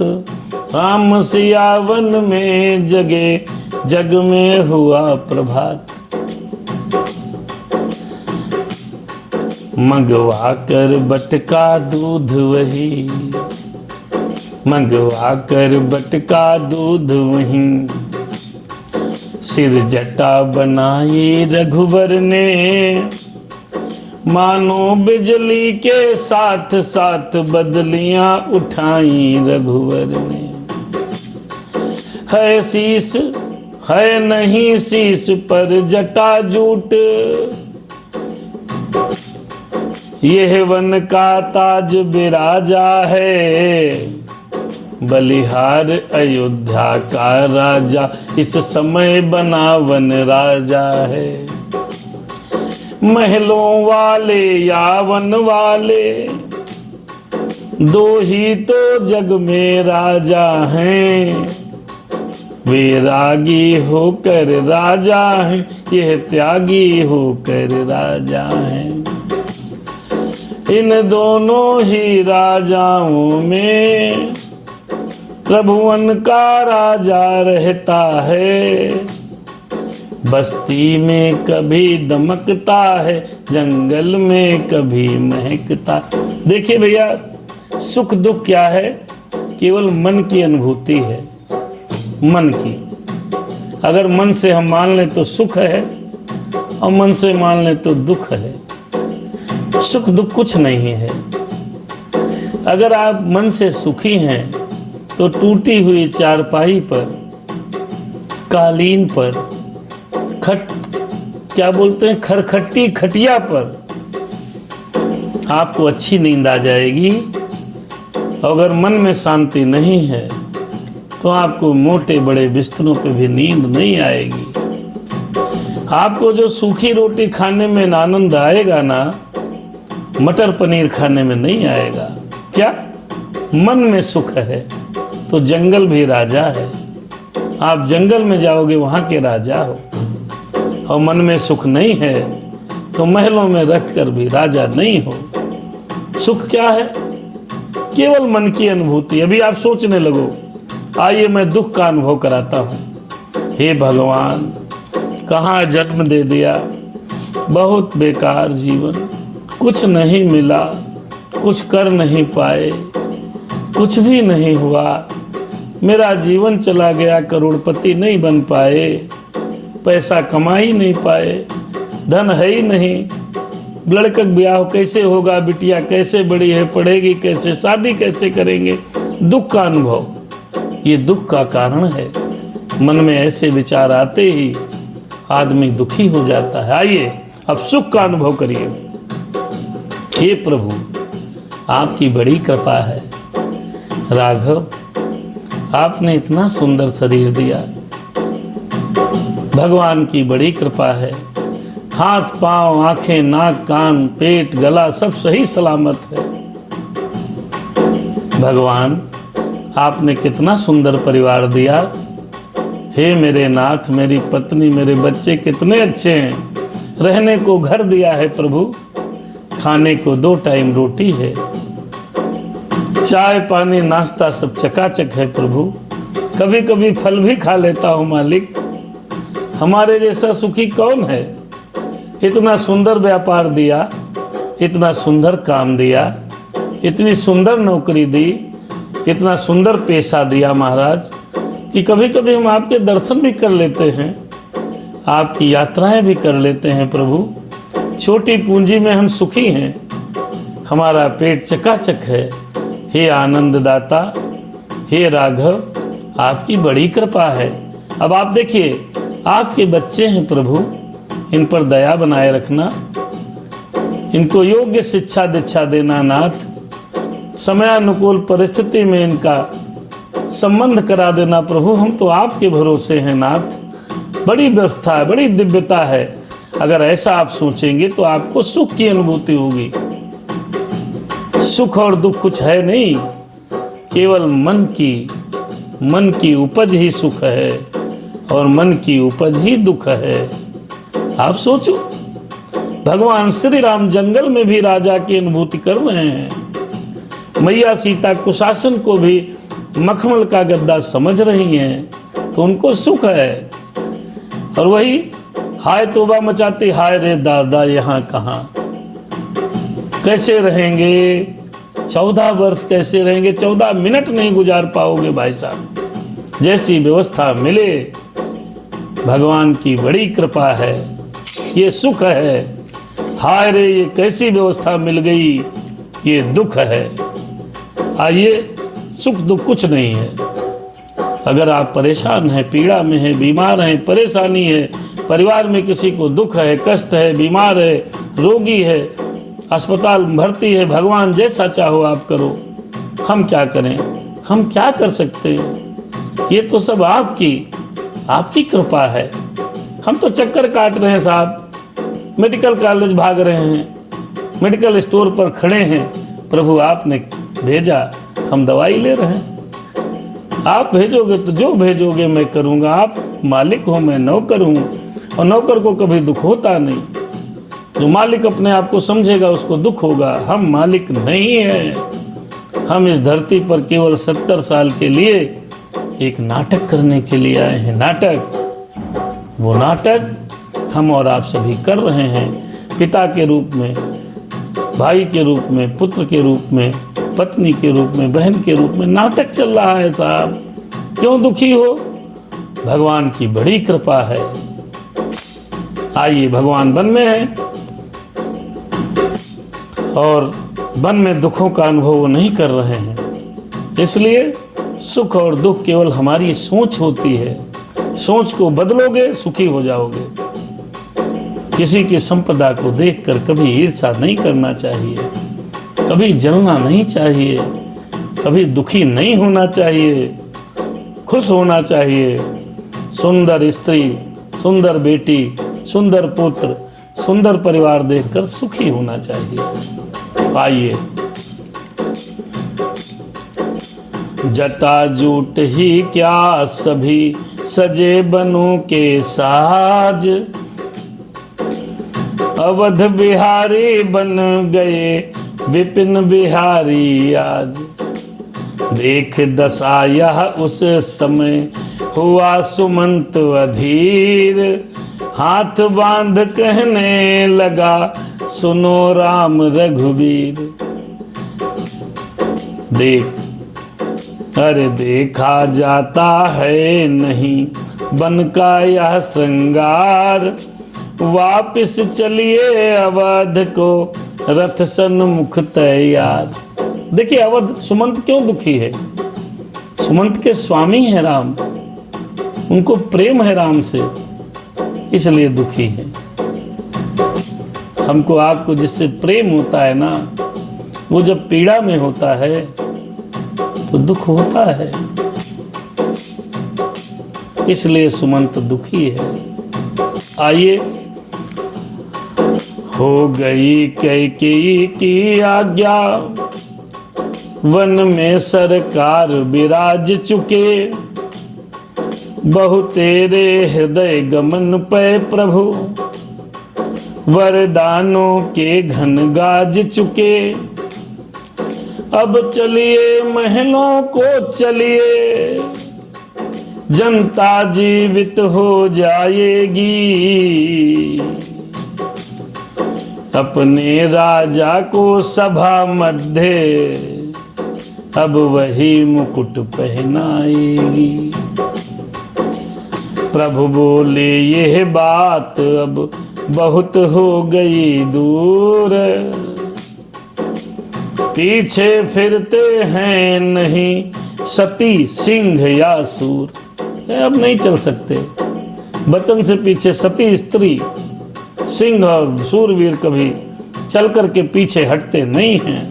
राम सियावन में जग में हुआ प्रभात। मंगवा कर बटका दूध वही, मंगवा कर बटका दूध वही। सिर जटा बनाई रघुवर ने, मानो बिजली के साथ साथ बदलियां उठाई रघुवर ने। है शीस है नहीं शीस पर जटा जूट, यह वन का ताज बिराजा है। बलिहार अयोध्या का राजा, इस समय बना वन राजा है। महलों वाले या वन वाले, दो ही तो जग में राजा हैं। वैरागी होकर राजा हैं, यह त्यागी होकर राजा हैं। इन दोनों ही राजाओं में त्रिभुवन का राजा रहता है। बस्ती में कभी दमकता है, जंगल में कभी महकता। देखिए भैया, सुख दुख क्या है? केवल मन की अनुभूति है, मन की। अगर मन से हम मान लें तो सुख है, और मन से मान लें तो दुख है। सुख दुख कुछ नहीं है। अगर आप मन से सुखी हैं तो टूटी हुई चारपाई पर, कालीन पर, क्या बोलते हैं, खरखट्टी खटिया पर आपको अच्छी नींद आ जाएगी। अगर मन में शांति नहीं है तो आपको मोटे बड़े बिस्तरों पे भी नींद नहीं आएगी। आपको जो सूखी रोटी खाने में आनंद आएगा ना, मटर पनीर खाने में नहीं आएगा। क्या? मन में सुख है तो जंगल भी राजा है। आप जंगल में जाओगे, वहां के राजा हो। और मन में सुख नहीं है तो महलों में रखकर भी राजा नहीं हो। सुख क्या है? केवल मन की अनुभूति। अभी आप सोचने लगो, आइए मैं दुख का अनुभव कराता हूं। हे भगवान, कहाँ जन्म दे दिया, बहुत बेकार जीवन, कुछ नहीं मिला, कुछ कर नहीं पाए, कुछ भी नहीं हुआ, मेरा जीवन चला गया, करोड़पति नहीं बन पाए, पैसा कमा ही नहीं पाए, धन है ही नहीं, लड़का ब्याह कैसे होगा, बिटिया कैसे बड़ी है, पढ़ेगी कैसे, शादी कैसे करेंगे। दुख का अनुभव, ये दुख का कारण है। मन में ऐसे विचार आते ही आदमी दुखी हो जाता है। आइए अब सुख का अनुभव करिए। हे प्रभु, आपकी बड़ी कृपा है। राघव, आपने इतना सुंदर शरीर दिया, भगवान की बड़ी कृपा है। हाथ पांव, आंखें, नाक, कान, पेट, गला सब सही सलामत है। भगवान, आपने कितना सुंदर परिवार दिया। हे मेरे नाथ, मेरी पत्नी, मेरे बच्चे कितने अच्छे हैं। रहने को घर दिया है प्रभु, खाने को 2 टाइम रोटी है, चाय पानी नाश्ता सब चकाचक है प्रभु। कभी कभी फल भी खा लेता हूँ मालिक। हमारे जैसा सुखी कौन है? इतना सुंदर व्यापार दिया, इतना सुंदर काम दिया, इतनी सुंदर नौकरी दी, इतना सुंदर पेशा दिया महाराज, कि कभी कभी हम आपके दर्शन भी कर लेते हैं, आपकी यात्राएं भी कर लेते हैं प्रभु। छोटी पूंजी में हम सुखी हैं, हमारा पेट चकाचक है। हे आनंद दाता, हे राघव, आपकी बड़ी कृपा है। अब आप देखिए, आपके बच्चे हैं प्रभु, इन पर दया बनाए रखना, इनको योग्य शिक्षा दीक्षा देना नाथ। समयानुकूल परिस्थिति में इनका संबंध करा देना प्रभु। हम तो आपके भरोसे हैं नाथ। बड़ी व्यवस्था है, बड़ी दिव्यता है। अगर ऐसा आप सोचेंगे तो आपको सुख की अनुभूति होगी। सुख और दुख कुछ है नहीं, केवल मन की उपज ही सुख है, और मन की उपज ही दुख है। आप सोचो, भगवान श्री राम जंगल में भी राजा की अनुभूति कर रहे हैं। मैया सीता कुशासन को भी मखमल का गद्दा समझ रही हैं, तो उनको सुख है। और वही हाय तौबा मचाती, हाय रे दादा यहाँ कहाँ, कैसे रहेंगे 14 वर्ष, कैसे रहेंगे 14 मिनट नहीं गुजार पाओगे भाई साहब। जैसी व्यवस्था मिले, भगवान की बड़ी कृपा है, ये सुख है। हाय रे, ये कैसी व्यवस्था मिल गई, ये दुख है। आइए, सुख दुख कुछ नहीं है। अगर आप परेशान हैं, पीड़ा में हैं, बीमार हैं, परेशानी है, परिवार में किसी को दुख है, कष्ट है, बीमार है, रोगी है, अस्पताल भर्ती है, भगवान जैसा चाहो आप करो। हम क्या करें? हम क्या कर सकते हैं? ये तो सब आपकी कृपा है। हम तो चक्कर काट रहे हैं साहब, मेडिकल कॉलेज भाग रहे हैं, मेडिकल स्टोर पर खड़े हैं। प्रभु आपने भेजा, हम दवाई ले रहे हैं। आप भेजोगे तो जो भेजोगे मैं करूँगा। आप मालिक हो, मैं नौकर हूँ, और नौकर को कभी दुख होता नहीं। जो मालिक अपने आप को समझेगा उसको दुख होगा। हम मालिक नहीं हैं। हम इस धरती पर केवल 70 साल के लिए एक नाटक करने के लिए आए हैं। नाटक, वो नाटक हम और आप सभी कर रहे हैं। पिता के रूप में भाई के रूप में, पुत्र के रूप में, पत्नी के रूप में, बहन के रूप में नाटक चल रहा है साहब। क्यों दुखी हो? भगवान की बड़ी कृपा है। आइए, भगवान वन में है और वन में दुखों का अनुभव वो नहीं कर रहे हैं, इसलिए सुख और दुख केवल हमारी सोच होती है। सोच को बदलोगे सुखी हो जाओगे। किसी की संपदा को देखकर कभी ईर्ष्या नहीं करना चाहिए, कभी जलना नहीं चाहिए, कभी दुखी नहीं होना चाहिए, खुश होना चाहिए। सुंदर स्त्री, सुंदर बेटी, सुंदर पुत्र, सुंदर परिवार देखकर सुखी होना चाहिए। आइए, जटाजूट ही क्या सभी सजे बनों के साज, अवध बिहारी बन गए विपिन बिहारी आज। देख दशा यह उस समय हुआ सुमंत अधीर, हाथ बांध कहने लगा सुनो राम रघुवीर। देख, अरे देखा जाता है नहीं बन का यह श्रृंगार, वापिस चलिए अवध को रथ सन्मुख तैयार। देखिए, अवध सुमंत क्यों दुखी है? सुमंत के स्वामी है राम, उनको प्रेम है राम से, इसलिए दुखी है। हमको आपको जिससे प्रेम होता है ना, वो जब पीड़ा में होता है तो दुख होता है, इसलिए सुमंत दुखी है। आइए, हो गई कैकेयी की आज्ञा, वन में सरकार विराज चुके, बहु तेरे हृदय गमन पे प्रभु, वरदानों के घन गाज चुके। अब चलिए महलों को चलिए, जनता जीवित हो जाएगी, अपने राजा को सभा मध्य अब वही मुकुट पहनाएगी। प्रभु बोले यह बात अब बहुत हो गई दूर, पीछे फिरते हैं नहीं सती सिंह या सूर। अब नहीं चल सकते, वचन से पीछे सती स्त्री, सिंह और सूरवीर कभी चल करके पीछे हटते नहीं हैं।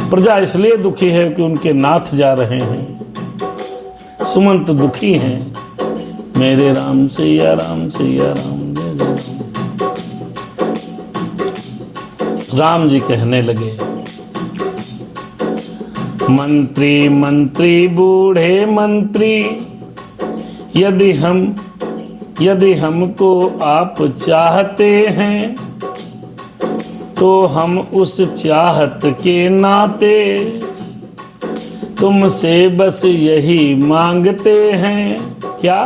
प्रजा इसलिए दुखी है कि उनके नाथ जा रहे हैं। सुमंत दुखी हैं। मेरे राम सैया राम सैया राम जय जय। राम जी कहने लगे, मंत्री मंत्री बूढ़े मंत्री, यदि हमको आप चाहते हैं तो हम उस चाहत के नाते तुमसे बस यही मांगते हैं। क्या?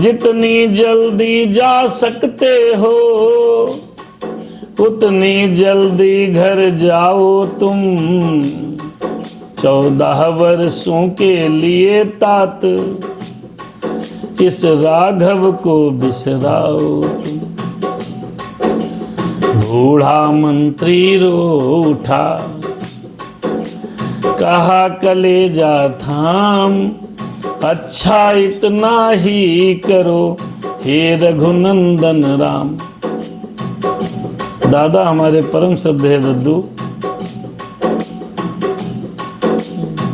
जितनी जल्दी जा सकते हो उतनी जल्दी घर जाओ तुम, 14 वर्षों के लिए तात इस राघव को बिसराओ तुम। बूढ़ा मंत्री रो उठा, कहा कलेजा थाम, अच्छा इतना ही करो हे रघुनंदन राम। दादा हमारे परम श्रद्धेय दद्दू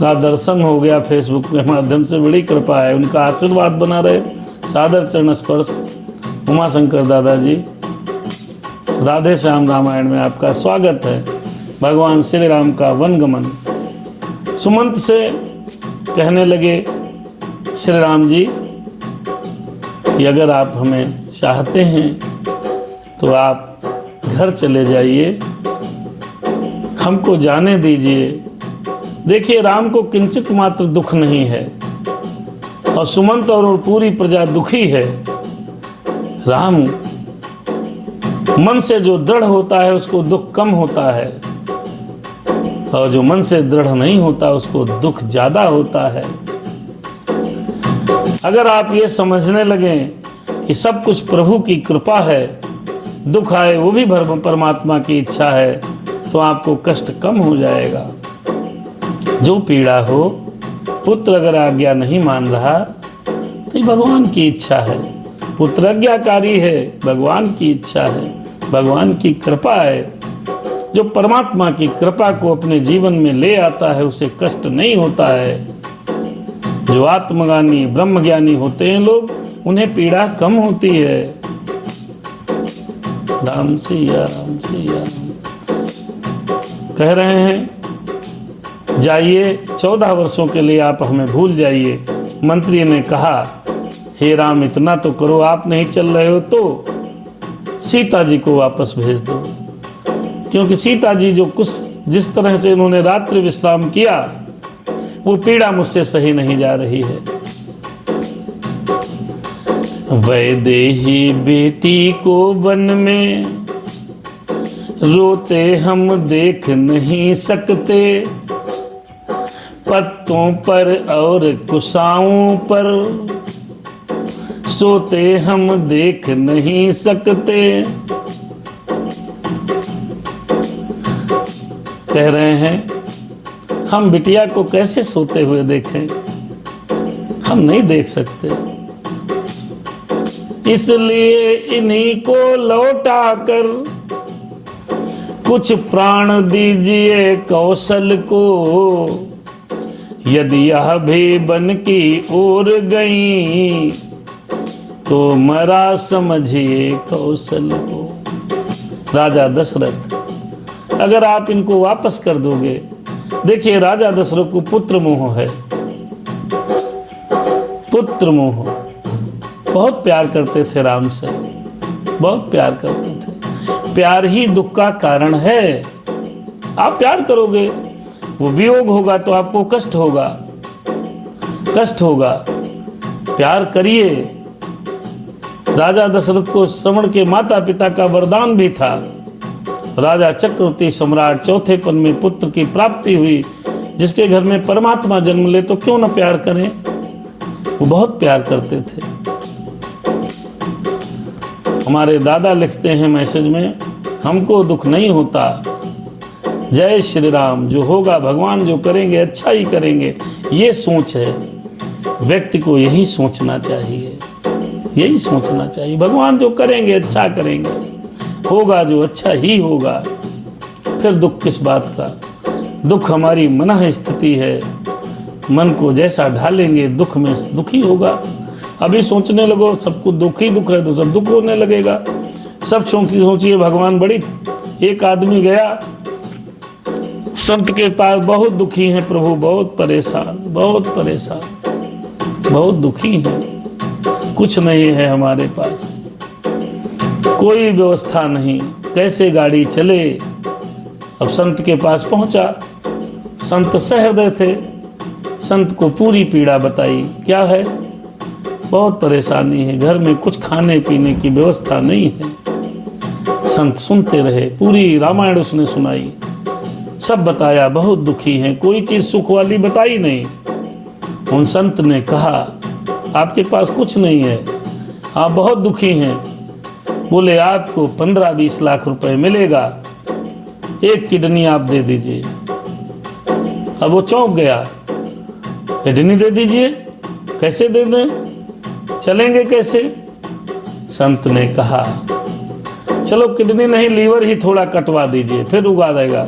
का दर्शन हो गया फेसबुक के माध्यम से, बड़ी कृपा है, उनका आशीर्वाद बना रहे। सादर चरण स्पर्श। उमाशंकर दादाजी, राधे श्याम रामायण में आपका स्वागत है। भगवान श्री राम का वनगमन। सुमंत से कहने लगे श्री राम जी कि अगर आप हमें चाहते हैं तो आप घर चले जाइए, हमको जाने दीजिए। देखिए, राम को किंचित मात्र दुख नहीं है और सुमंत और पूरी प्रजा दुखी है। राम मन से जो दृढ़ होता है उसको दुख कम होता है, और जो मन से दृढ़ नहीं होता उसको दुख ज्यादा होता है। अगर आप ये समझने लगें कि सब कुछ प्रभु की कृपा है, दुख आए वो भी परमात्मा की इच्छा है, तो आपको कष्ट कम हो जाएगा। जो पीड़ा हो, पुत्र अगर आज्ञा नहीं मान रहा तो ये भगवान की इच्छा है। पुत्र आज्ञाकारी है, भगवान की इच्छा है, भगवान की कृपा है। जो परमात्मा की कृपा को अपने जीवन में ले आता है उसे कष्ट नहीं होता है। जो आत्मज्ञानी ब्रह्मज्ञानी होते हैं लोग, उन्हें पीड़ा कम होती है। राम सिया राम सिया राम। कह रहे हैं जाइए 14 वर्षों के लिए आप हमें भूल जाइए। मंत्री ने कहा, हे राम इतना तो करो, आप नहीं चल रहे हो तो सीता जी को वापस भेज दो, क्योंकि सीता जी जो कुछ जिस तरह से उन्होंने रात्रि विश्राम किया वो पीड़ा मुझसे सही नहीं जा रही है। वैदेही बेटी को वन में रोते हम देख नहीं सकते, पत्तों पर और कुशाओं पर सोते हम देख नहीं सकते। कह रहे हैं हम बिटिया को कैसे सोते हुए देखें, हम नहीं देख सकते, इसलिए इन्हीं को लौटा कर कुछ प्राण दीजिए कौशल को। यदि यह भी बन की ओर गई तो मरा समझिए कौशल को। राजा दशरथ, अगर आप इनको वापस कर दोगे, देखिए राजा दशरथ को पुत्र मोह है, पुत्र मोह। बहुत प्यार करते थे राम से, बहुत प्यार करते थे। प्यार ही दुख का कारण है। आप प्यार करोगे, वो वियोग होगा तो आपको कष्ट होगा, कष्ट होगा। प्यार करिए। राजा दशरथ को श्रवण के माता पिता का वरदान भी था। राजा चक्रवर्ती सम्राट चौथेपन में पुत्र की प्राप्ति हुई। जिसके घर में परमात्मा जन्म ले तो क्यों न प्यार करें। वो बहुत प्यार करते थे। हमारे दादा लिखते हैं मैसेज में, हमको दुख नहीं होता, जय श्री राम, जो होगा भगवान जो करेंगे अच्छा ही करेंगे। ये सोच है, व्यक्ति को यही सोचना चाहिए, यही सोचना चाहिए। भगवान जो करेंगे अच्छा करेंगे, होगा जो अच्छा ही होगा। फिर दुख किस बात का। दुख हमारी मन स्थिति है। मन को जैसा ढालेंगे दुख में दुखी होगा। अभी सोचने लगो सबको दुख ही दुख है तो सब दुख होने लगेगा। सब सोचिए भगवान बड़ी। एक आदमी गया संत के पास, बहुत दुखी हैं प्रभु, बहुत परेशान, बहुत परेशान, बहुत दुखी हैं, कुछ नहीं है हमारे पास, कोई व्यवस्था नहीं, कैसे गाड़ी चले। अब संत के पास पहुंचा। संत सहृदय थे। संत को पूरी पीड़ा बताई। क्या है? बहुत परेशानी है, घर में कुछ खाने पीने की व्यवस्था नहीं है। संत सुनते रहे, पूरी रामायण उसने सुनाई, सब बताया। बहुत दुखी हैं, कोई चीज सुख वाली बताई नहीं। उन संत ने कहा आपके पास कुछ नहीं है, आप बहुत दुखी हैं। बोले आपको 15-20 लाख रुपए मिलेगा, एक किडनी आप दे दीजिए। अब वो चौंक गया, किडनी दे दीजिए, कैसे दे दें, चलेंगे कैसे? संत ने कहा चलो किडनी नहीं, लीवर ही थोड़ा कटवा दीजिए, फिर उगा देगा,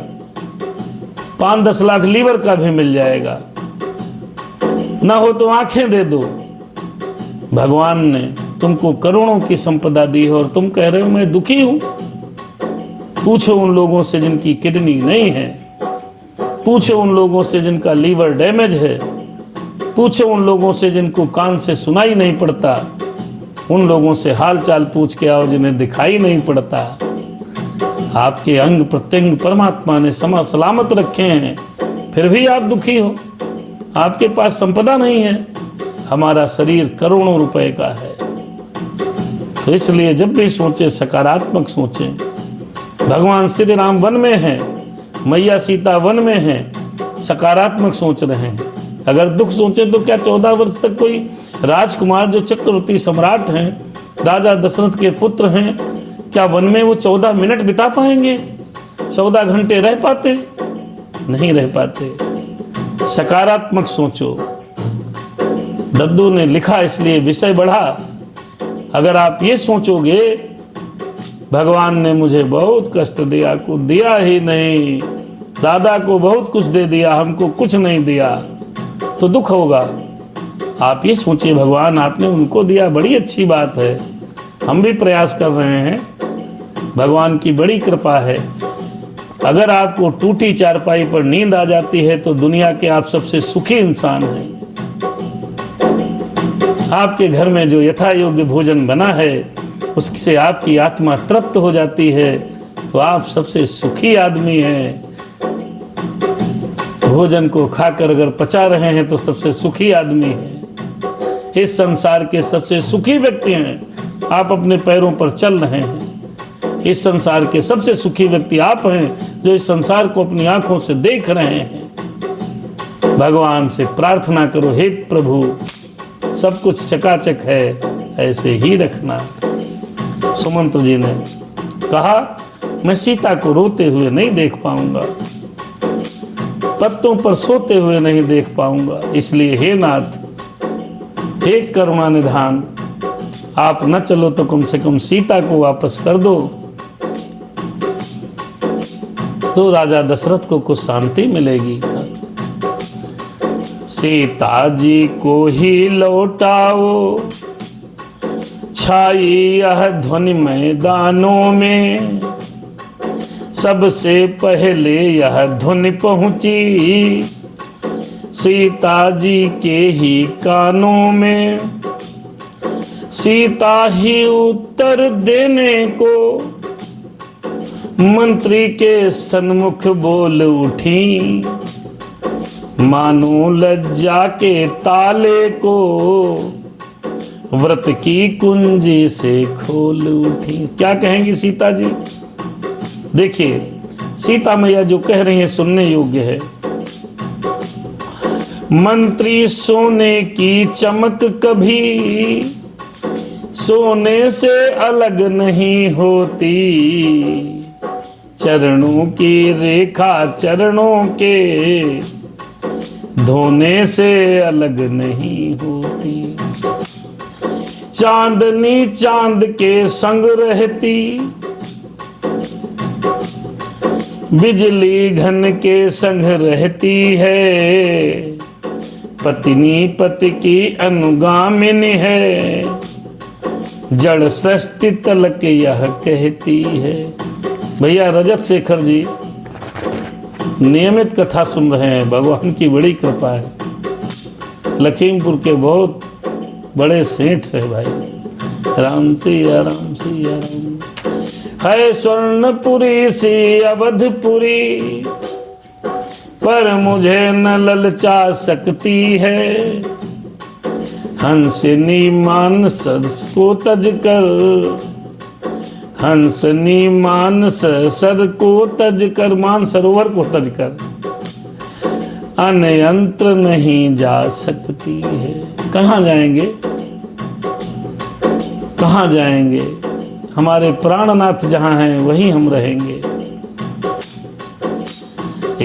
5-10 लाख लीवर का भी मिल जाएगा। ना हो तो आंखें दे दो। भगवान ने तुमको करोड़ों की संपदा दी है और तुम कह रहे हो मैं दुखी हूं। पूछो उन लोगों से जिनकी किडनी नहीं है, पूछो उन लोगों से जिनका लीवर डैमेज है, पूछो उन लोगों से जिनको कान से सुनाई नहीं पड़ता, उन लोगों से हाल चाल पूछ के आओ जिन्हें दिखाई नहीं पड़ता। आपके अंग प्रत्यंग परमात्मा ने सलामत रखे हैं, फिर भी आप दुखी हो। आपके पास संपदा नहीं है, हमारा शरीर करोड़ों रुपए का है। तो इसलिए जब भी सोचे सकारात्मक सोचें। भगवान श्री राम वन में हैं, मैया सीता वन में हैं, सकारात्मक सोच रहे हैं। अगर दुख सोचे तो क्या 14 वर्ष तक कोई राजकुमार जो चक्रवर्ती सम्राट हैं, राजा दशरथ के पुत्र हैं, क्या वन में वो 14 मिनट बिता पाएंगे? 14 घंटे रह पाते? नहीं रह पाते। सकारात्मक सोचो। दद्दू ने लिखा इसलिए विषय बढ़ा। अगर आप ये सोचोगे भगवान ने मुझे बहुत कष्ट दिया, कुछ दिया ही नहीं, दादा को बहुत कुछ दे दिया, हमको कुछ नहीं दिया, तो दुख होगा। आप ये सोचिए भगवान आपने उनको दिया, बड़ी अच्छी बात है, हम भी प्रयास कर रहे हैं, भगवान की बड़ी कृपा है। अगर आपको टूटी चारपाई पर नींद आ जाती है तो दुनिया के आप सबसे सुखी इंसान हैं। आपके घर में जो यथा योग्य भोजन बना है उससे आपकी आत्मा तृप्त हो जाती है तो आप सबसे सुखी आदमी हैं। भोजन को खाकर अगर पचा रहे हैं तो सबसे सुखी आदमी हैं। इस संसार के सबसे सुखी व्यक्ति हैं। आप अपने पैरों पर चल रहे हैं। इस संसार के सबसे सुखी व्यक्ति आप हैं जो इस संसार को अपनी आंखों से देख रहे हैं। भगवान से प्रार्थना करो, हे प्रभु सब कुछ चकाचक है, ऐसे ही रखना। सुमंत जी ने कहा मैं सीता को रोते हुए नहीं देख पाऊंगा, पत्तों पर सोते हुए नहीं देख पाऊंगा, इसलिए हे नाथ, हे करुणा निधान, आप न चलो तो कम से कम सीता को वापस कर दो, तो राजा दशरथ को कुछ शांति मिलेगी। सीता जी को ही लौटाओ, छाई यह ध्वनि मैदानों में, सबसे पहले यह ध्वनि पहुंची सीता जी के ही कानों में। सीता ही उत्तर देने को मंत्री के सन्मुख बोल उठी, मानो लज्जा के ताले को व्रत की कुंजी से खोल उठी। क्या कहेंगी सीता जी? देखिए सीता मैया जो कह रही है सुनने योग्य है। मंत्री सोने की चमक कभी सोने से अलग नहीं होती, चरणों की रेखा चरणों के धोने से अलग नहीं होती। चांदनी चांद के संग रहती, बिजली घन के संग रहती है, पत्नी पति की अनुगामिनी है, जड़ सृष्टि तलक यह कहती है। भैया रजत शेखर जी नियमित कथा सुन रहे हैं, भगवान की बड़ी कृपा है। लखीमपुर के बहुत बड़े सेठ है भाई। राम सिया राम सिया राम। है स्वर्णपुरी सी अवधपुरी, पर मुझे न ललचा सकती है, हंसनी मानस को तज कर, हंसनी मानस सर को तज कर, मान सरोवर को तज कर अन्यंत्र नहीं जा सकती है। कहाँ जाएंगे, कहाँ जाएंगे? हमारे प्राणनाथ जहाँ हैं वहीं हम रहेंगे।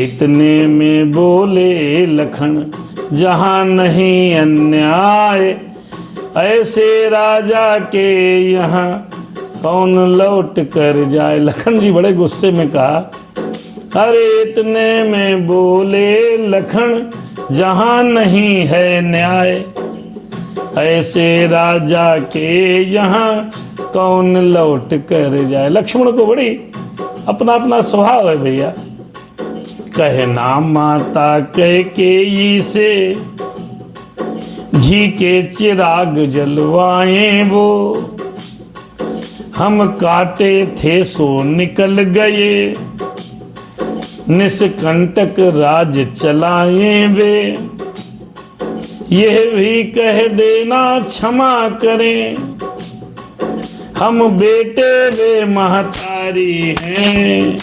इतने में बोले लखन जहाँ नहीं अन्याय, ऐसे राजा के यहाँ कौन लौट कर जाए। लखन जी बड़े गुस्से में कहा, अरे इतने में बोले लखन जहाँ नहीं है न्याय, ऐसे राजा के यहाँ कौन लौट कर जाए। लक्ष्मण को बड़ी अपना अपना स्वभाव है भैया। कहना माता कैकेयी से घी के चिराग जलवाए वो, हम काटे थे सो निकल गए, निष्कंटक राज चलाए वे, यह भी कह देना क्षमा करें, हम बेटे वे महतारी हैं,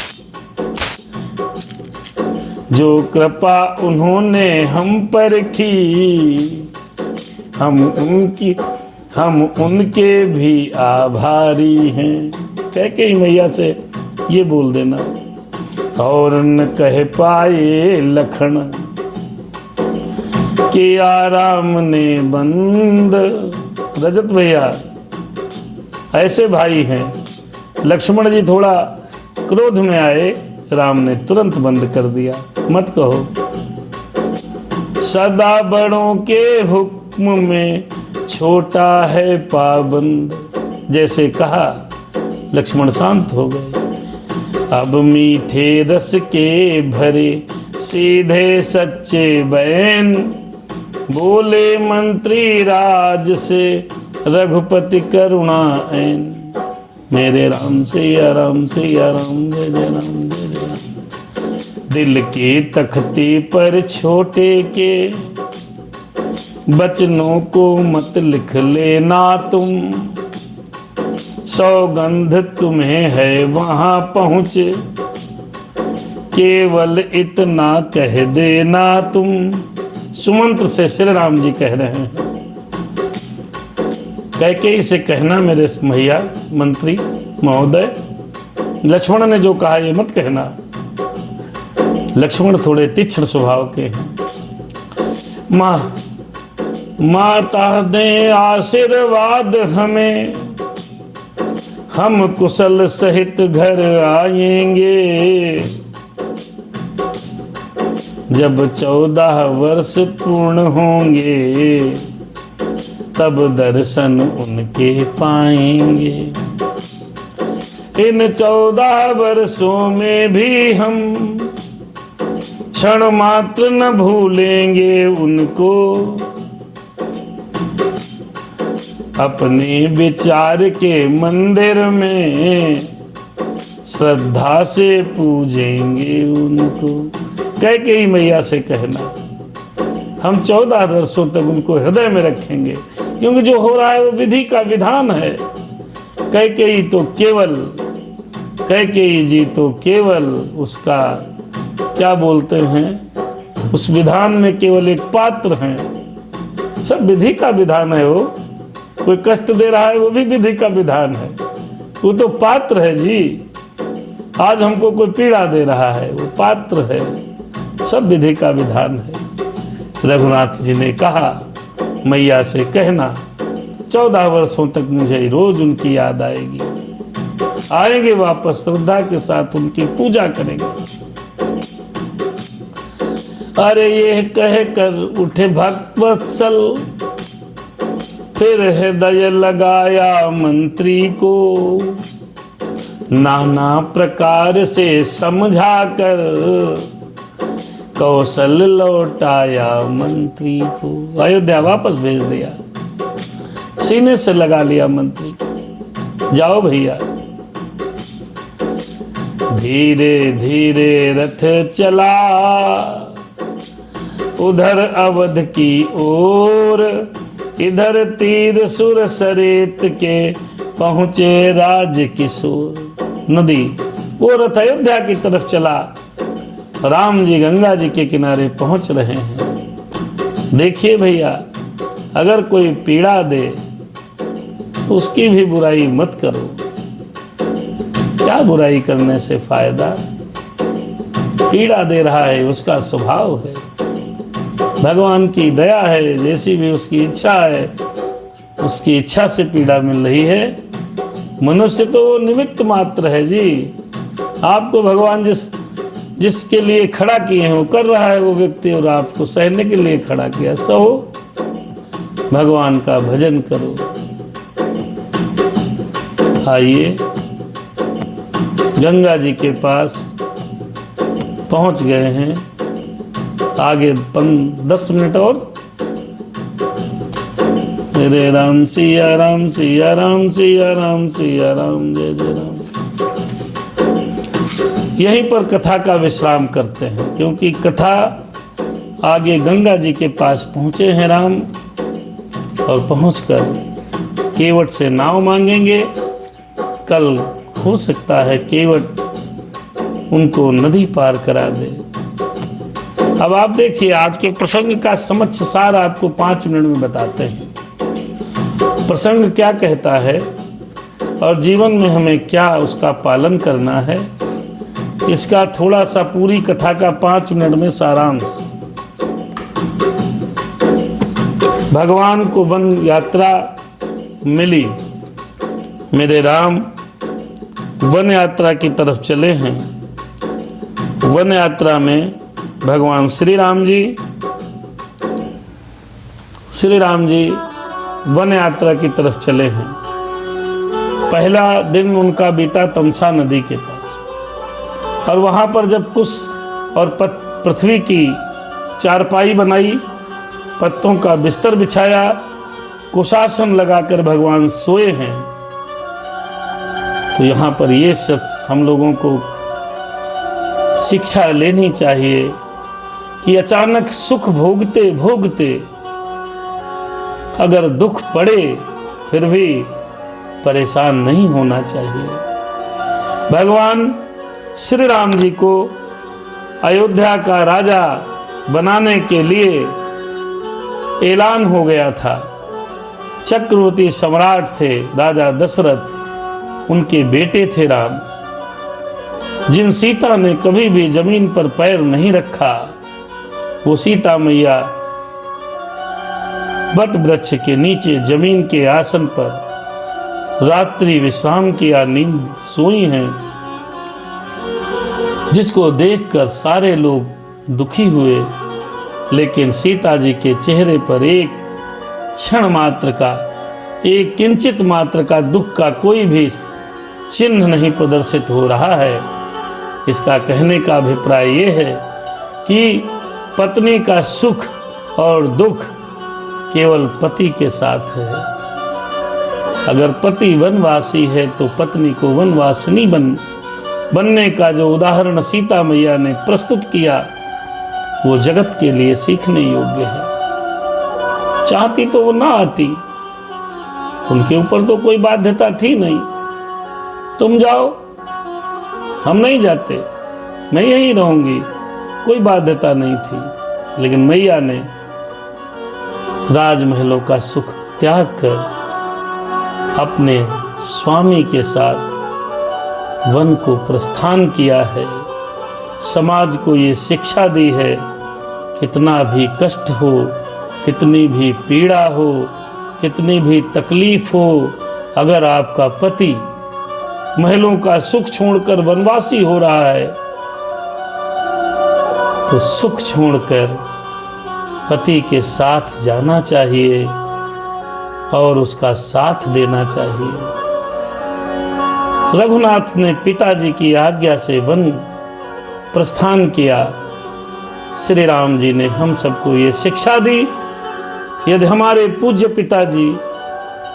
जो कृपा उन्होंने हम पर की, हम उनके भी आभारी हैं। कैकेयी मैया से ये बोल देना। और न कह पाए लखन कि आराम ने बंद। रजत भैया ऐसे भाई हैं। लक्ष्मण जी थोड़ा क्रोध में आए, राम ने तुरंत बंद कर दिया। मत कहो सदा बड़ों के हुक्म में छोटा है पाबंद। जैसे कहा लक्ष्मण शांत हो गए। अब मीठे रस के भरे सीधे सच्चे बैन, बोले मंत्री राज से रघुपति करुणा ऐन। मेरे राम सिया राम सिया राम जय जय राम जय जय राम। दिल की तख्ती पर छोटे के बचनों को मत लिख लेना तुम, सौगंध तुम्हें है वहां पहुंच, केवल इतना कह देना तुम। सुमंत्र से श्री राम जी कह रहे हैं। कैकेयी से कहना मेरे भैया मंत्री महोदय, लक्ष्मण ने जो कहा ये मत कहना। लक्ष्मण थोड़े तीक्ष्ण स्वभाव के हैं। माता दे आशीर्वाद हमें, हम कुशल सहित घर आएंगे। जब 14 वर्ष पूर्ण होंगे, तब दर्शन उनके पाएंगे। इन 14 वर्षों में भी हम क्षण मात्र न भूलेंगे उनको, अपने विचार के मंदिर में श्रद्धा से पूजेंगे उनको। कैकेयी मैया से कहना हम 14 वर्षों तक उनको हृदय में रखेंगे, क्योंकि जो हो रहा है वो विधि का विधान है। कैकेयी जी तो केवल उसका क्या बोलते हैं, उस विधान में केवल एक पात्र हैं। सब विधि का विधान है। वो कोई कष्ट दे रहा है वो भी विधि का विधान है। वो तो पात्र है जी। आज हमको कोई पीड़ा दे रहा है वो पात्र है। सब विधि का विधान है। रघुनाथ जी ने कहा मैया से कहना 14 वर्षों तक मुझे रोज उनकी याद आएगी। आएंगे वापस, श्रद्धा के साथ उनकी पूजा करेंगे। अरे ये कह कर उठे भक्तवत्सल, फिर हृदय लगाया मंत्री को, नाना प्रकार से समझा कर कौशल लौटाया मंत्री को। अयोध्या वापस भेज दिया, सीने से लगा लिया मंत्री को। जाओ भैया। धीरे धीरे रथ चला उधर अवध की ओर, इधर तीर सुर सरेत के पहुंचे राज किशोर। नदी वो रथ अयोध्या की तरफ चला। राम जी गंगा जी के किनारे पहुंच रहे हैं। देखिए भैया, अगर कोई पीड़ा दे उसकी भी बुराई मत करो। क्या बुराई करने से फायदा? पीड़ा दे रहा है उसका स्वभाव है, भगवान की दया है। जैसी भी उसकी इच्छा है, उसकी इच्छा से पीड़ा मिल रही है। मनुष्य तो निमित्त मात्र है जी। आपको भगवान जिसके लिए खड़ा किए हैं वो कर रहा है वो व्यक्ति, और आपको सहने के लिए खड़ा किया। सहो, भगवान का भजन करो। आइए गंगा जी के पास पहुंच गए हैं। आगे 10 मिनट और। मेरे राम सिया राम सिया राम सिया राम सिया राम जय जय राम। यहीं पर कथा का विश्राम करते हैं, क्योंकि कथा आगे गंगा जी के पास पहुंचे हैं राम, और पहुंचकर केवट से नाव मांगेंगे कल हो सकता है केवट उनको नदी पार करा दे। अब आप देखिए, आज के प्रसंग का समक्ष सार आपको 5 मिनट में बताते हैं। प्रसंग क्या कहता है और जीवन में हमें क्या उसका पालन करना है, इसका थोड़ा सा पूरी कथा का 5 मिनट में सारांश। भगवान को वन यात्रा मिली, मेरे राम वन यात्रा की तरफ चले हैं। वन यात्रा में भगवान श्री राम जी वन यात्रा की तरफ चले हैं। पहला दिन उनका बीता तमसा नदी के पास, और वहाँ पर जब कुश और पृथ्वी की चारपाई बनाई, पत्तों का बिस्तर बिछाया, कुशासन लगाकर भगवान सोए हैं, तो यहाँ पर ये सच हम लोगों को शिक्षा लेनी चाहिए कि अचानक सुख भोगते भोगते अगर दुख पड़े फिर भी परेशान नहीं होना चाहिए। भगवान श्री राम जी को अयोध्या का राजा बनाने के लिए ऐलान हो गया था। चक्रवर्ती सम्राट थे राजा दशरथ, उनके बेटे थे राम। जिन सीता ने कभी भी जमीन पर पैर नहीं रखा, वो सीता मैया बट वृक्ष के नीचे जमीन के आसन पर रात्रि विश्राम किया, नींद सोई हैं, जिसको देखकर सारे लोग दुखी हुए। लेकिन सीता जी के चेहरे पर एक क्षण मात्र का, एक किंचित मात्र का दुख का कोई भी चिन्ह नहीं प्रदर्शित हो रहा है। इसका कहने का अभिप्राय ये है कि पत्नी का सुख और दुख केवल पति के साथ है। अगर पति वनवासी है तो पत्नी को वनवासिनी बनने का जो उदाहरण सीता मैया ने प्रस्तुत किया, वो जगत के लिए सीखने योग्य है। चाहती तो वो ना आती, उनके ऊपर तो कोई बाध्यता थी नहीं, तुम जाओ हम नहीं जाते, मैं यहीं रहूंगी, कोई बाध्यता नहीं थी। लेकिन मैया ने राजमहलों का सुख त्याग कर अपने स्वामी के साथ वन को प्रस्थान किया है। समाज को ये शिक्षा दी है, कितना भी कष्ट हो, कितनी भी पीड़ा हो, कितनी भी तकलीफ हो, अगर आपका पति महलों का सुख छोड़कर वनवासी हो रहा है तो सुख छोड़कर पति के साथ जाना चाहिए और उसका साथ देना चाहिए। रघुनाथ ने पिताजी की आज्ञा से वन प्रस्थान किया। श्री राम जी ने हम सबको ये शिक्षा दी, यदि हमारे पूज्य पिताजी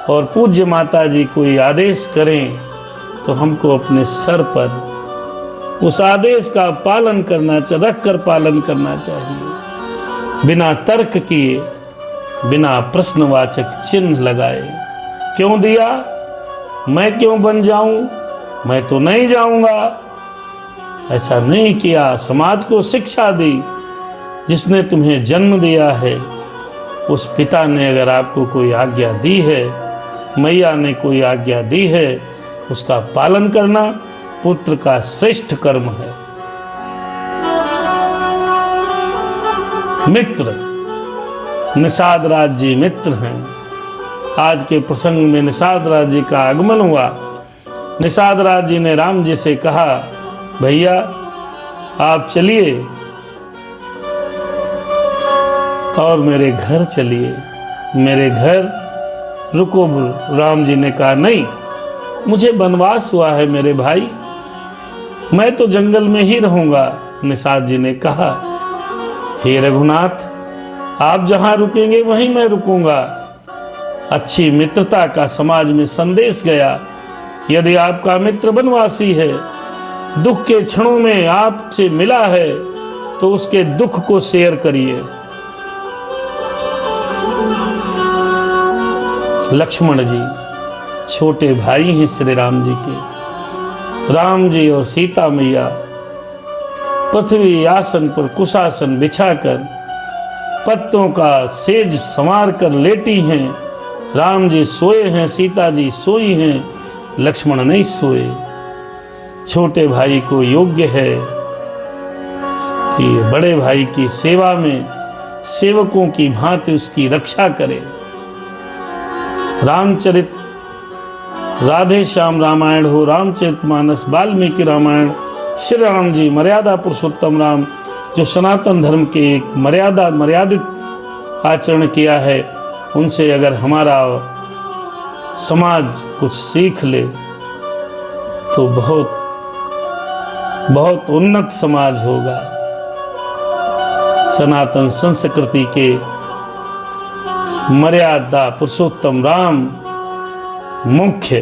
और पूज्य माताजी कोई आदेश करें तो हमको अपने सर पर उस आदेश का पालन रखकर पालन करना चाहिए, बिना तर्क किए, बिना प्रश्नवाचक चिन्ह लगाए। क्यों दिया, मैं क्यों बन जाऊं, मैं तो नहीं जाऊंगा, ऐसा नहीं किया। समाज को शिक्षा दी, जिसने तुम्हें जन्म दिया है उस पिता ने अगर आपको कोई आज्ञा दी है, मैया ने कोई आज्ञा दी है, उसका पालन करना पुत्र का श्रेष्ठ कर्म है। मित्र, निषाद राज जी मित्र हैं। आज के प्रसंग में निषाद राज जी का आगमन हुआ। निषाद राज जी ने राम जी से कहा, भैया आप चलिए और मेरे घर चलिए, मेरे घर रुको। राम जी ने कहा, नहीं, मुझे वनवास हुआ है मेरे भाई, मैं तो जंगल में ही रहूंगा। निषाद जी ने कहा, हे रघुनाथ, आप जहां रुकेंगे वहीं मैं रुकूंगा। अच्छी मित्रता का समाज में संदेश गया। यदि आपका मित्र वनवासी है, दुख के क्षणों में आपसे मिला है, तो उसके दुख को शेयर करिए। लक्ष्मण जी छोटे भाई हैं श्री राम जी के। राम जी और सीता मैया पृथ्वी आसन पर कुशासन बिछाकर पत्तों का सेज संवार कर लेटी हैं। राम जी सोए हैं, सीता जी सोई हैं, लक्ष्मण नहीं सोए। छोटे भाई को योग्य है कि बड़े भाई की सेवा में सेवकों की भांति उसकी रक्षा करे। रामचरित राधे श्याम रामायण हो, रामचरितमानस वाल्मीकि रामायण, श्री राम जी मर्यादा पुरुषोत्तम राम जो सनातन धर्म के एक मर्यादित आचरण किया है, उनसे अगर हमारा समाज कुछ सीख ले तो बहुत बहुत उन्नत समाज होगा। सनातन संस्कृति के मर्यादा पुरुषोत्तम राम मुख्य,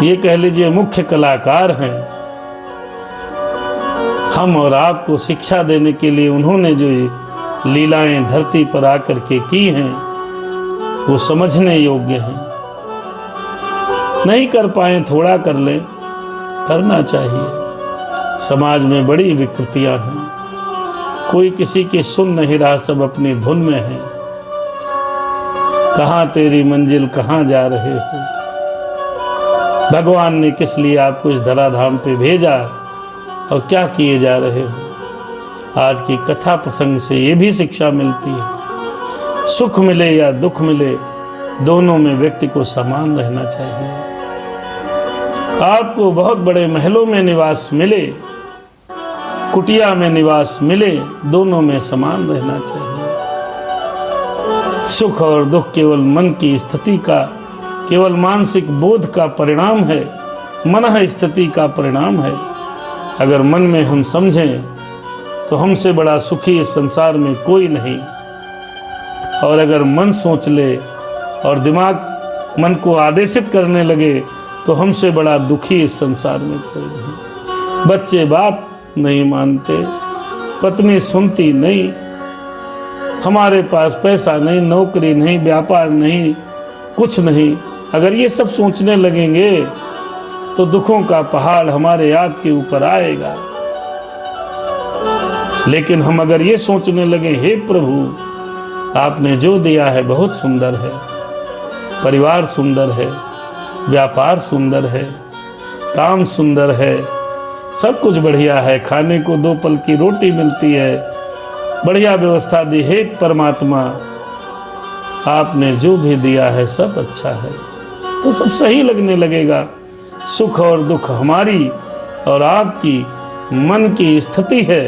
ये कह लीजिए मुख्य कलाकार हैं। हम और आपको शिक्षा देने के लिए उन्होंने जो लीलाएं धरती पर आकर के की हैं वो समझने योग्य हैं। नहीं कर पाए थोड़ा कर ले, करना चाहिए। समाज में बड़ी विकृतियां हैं, कोई किसी की सुन नहीं रहा, सब अपनी धुन में है। कहाँ तेरी मंजिल, कहाँ जा रहे हो? भगवान ने किस लिए आपको इस धराधाम पे भेजा और क्या किए जा रहे हो? आज की कथा प्रसंग से ये भी शिक्षा मिलती है, सुख मिले या दुख मिले, दोनों में व्यक्ति को समान रहना चाहिए। आपको बहुत बड़े महलों में निवास मिले, कुटिया में निवास मिले, दोनों में समान रहना चाहिए। सुख और दुख केवल मन की स्थिति का, केवल मानसिक बोध का परिणाम है, मन स्थिति का परिणाम है। अगर मन में हम समझें तो हमसे बड़ा सुखी इस संसार में कोई नहीं, और अगर मन सोच ले और दिमाग मन को आदेशित करने लगे तो हमसे बड़ा दुखी इस संसार में कोई नहीं। बच्चे बात नहीं मानते, पत्नी सुनती नहीं, हमारे पास पैसा नहीं, नौकरी नहीं, व्यापार नहीं, कुछ नहीं। अगर ये सब सोचने लगेंगे तो दुखों का पहाड़ हमारे आपके ऊपर आएगा। लेकिन हम अगर ये सोचने लगे, हे प्रभु आपने जो दिया है बहुत सुंदर है, परिवार सुंदर है, व्यापार सुंदर है, काम सुंदर है, सब कुछ बढ़िया है, खाने को 2 पल की रोटी मिलती है, बढ़िया व्यवस्था दी, हे परमात्मा आपने जो भी दिया है सब अच्छा है, तो सब सही लगने लगेगा। सुख और दुख हमारी और आपकी मन की स्थिति है।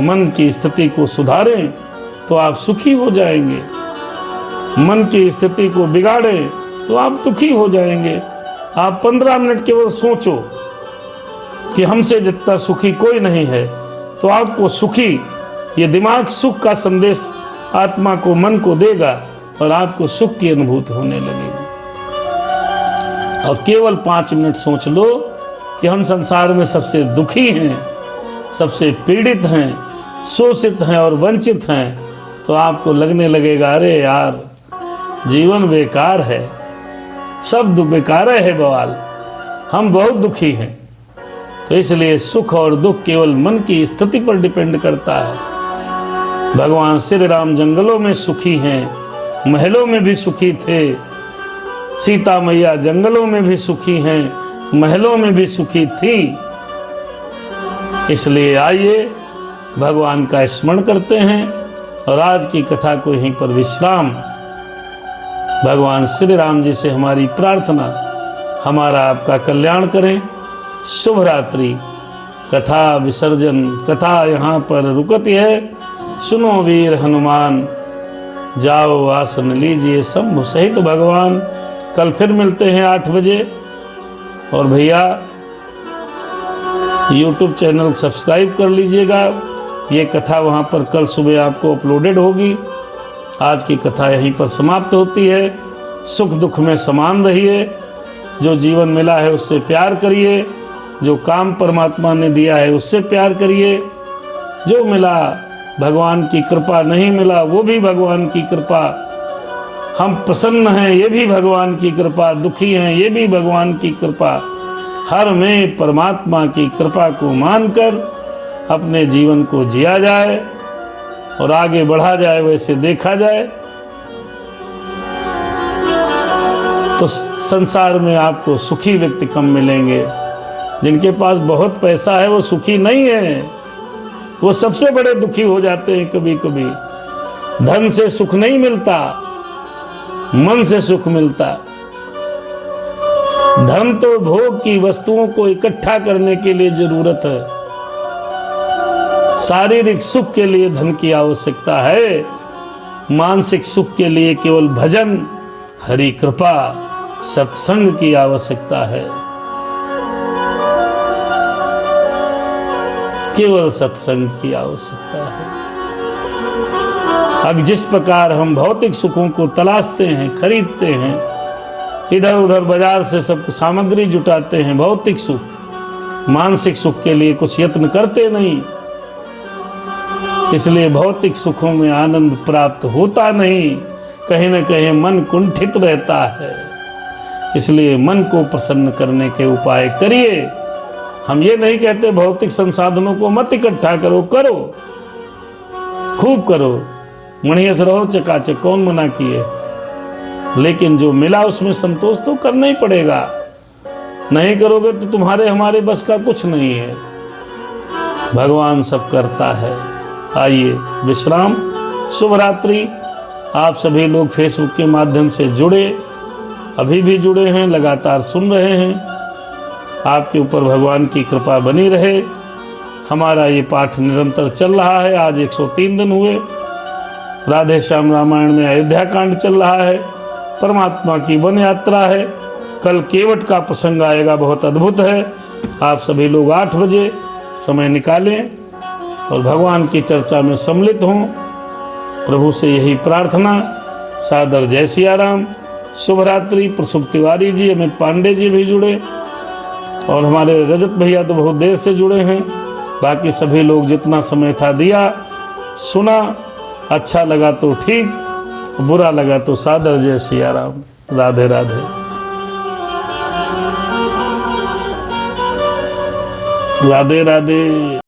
मन की स्थिति को सुधारें तो आप सुखी हो जाएंगे, मन की स्थिति को बिगाड़ें तो आप दुखी हो जाएंगे। आप 15 मिनट केवल सोचो कि हमसे जितना सुखी कोई नहीं है, तो आपको सुखी, ये दिमाग सुख का संदेश आत्मा को, मन को देगा और आपको सुख की अनुभूति होने लगेगी। और केवल 5 मिनट सोच लो कि हम संसार में सबसे दुखी हैं, सबसे पीड़ित हैं, शोषित हैं और वंचित हैं, तो आपको लगने लगेगा अरे यार जीवन बेकार है, सब बेकार है बवाल, हम बहुत दुखी हैं। तो इसलिए सुख और दुख केवल मन की स्थिति पर डिपेंड करता है। भगवान श्री राम जंगलों में सुखी हैं, महलों में भी सुखी थे। सीता मैया जंगलों में भी सुखी हैं, महलों में भी सुखी थी। इसलिए आइए भगवान का स्मरण करते हैं और आज की कथा को यहीं पर विश्राम। भगवान श्री राम जी से हमारी प्रार्थना, हमारा आपका कल्याण करें। शुभ रात्रि। कथा विसर्जन, कथा यहाँ पर रुकती है। सुनो वीर हनुमान, जाओ आसन लीजिए शंभु सहित भगवान। कल फिर मिलते हैं 8 बजे। और भैया YouTube चैनल सब्सक्राइब कर लीजिएगा, ये कथा वहाँ पर कल सुबह आपको अपलोडेड होगी। आज की कथा यहीं पर समाप्त होती है। सुख दुख में समान रहिए, जो जीवन मिला है उससे प्यार करिए, जो काम परमात्मा ने दिया है उससे प्यार करिए। जो मिला भगवान की कृपा, नहीं मिला वो भी भगवान की कृपा। हम प्रसन्न हैं ये भी भगवान की कृपा, दुखी हैं ये भी भगवान की कृपा। हर में परमात्मा की कृपा को मानकर अपने जीवन को जिया जाए और आगे बढ़ा जाए। वैसे देखा जाए तो संसार में आपको सुखी व्यक्ति कम मिलेंगे। जिनके पास बहुत पैसा है वो सुखी नहीं है, वो सबसे बड़े दुखी हो जाते हैं। कभी कभी धन से सुख नहीं मिलता, मन से सुख मिलता। धन तो भोग की वस्तुओं को इकट्ठा करने के लिए जरूरत है, शारीरिक सुख के लिए धन की आवश्यकता है। मानसिक सुख के लिए केवल भजन, हरि कृपा, सत्संग की आवश्यकता है। केवल सत्संग की आवश्यकता है। अब जिस प्रकार हम भौतिक सुखों को तलाशते हैं, खरीदते हैं, इधर उधर बाजार से सब सामग्री जुटाते हैं, भौतिक सुख, मानसिक सुख के लिए कुछ यत्न करते नहीं, इसलिए भौतिक सुखों में आनंद प्राप्त होता नहीं। कहीं न कहीं मन कुंठित रहता है। इसलिए मन को प्रसन्न करने के उपाय करिए। हम ये नहीं कहते भौतिक संसाधनों को मत इकट्ठा करो, करो, खूब करो, मणिया से रहो चकाचक, कौन मना किए। लेकिन जो मिला उसमें संतोष तो करना ही पड़ेगा। नहीं करोगे तो तुम्हारे हमारे बस का कुछ नहीं है। भगवान सब करता है। आइए विश्राम, शुभ रात्रि। आप सभी लोग फेसबुक के माध्यम से जुड़े, अभी भी जुड़े हैं, लगातार सुन रहे हैं। आपके ऊपर भगवान की कृपा बनी रहे। हमारा ये पाठ निरंतर चल रहा है। आज 103 दिन हुए। राधे श्याम रामायण में अयोध्या कांड चल रहा है। परमात्मा की वन यात्रा है। कल केवट का प्रसंग आएगा, बहुत अद्भुत है। आप सभी लोग 8 बजे समय निकालें और भगवान की चर्चा में सम्मिलित हों। प्रभु से यही प्रार्थना। सादर जय सिया राम। शुभ रात्रि। प्रसुप तिवारी जी, अमित पांडे जी भी जुड़े और हमारे रजत भैया तो बहुत देर से जुड़े हैं। बाकी सभी लोग जितना समय था दिया, सुना। अच्छा लगा तो ठीक, बुरा लगा तो सादर जय सिया राम। राधे राधे। राधे राधे।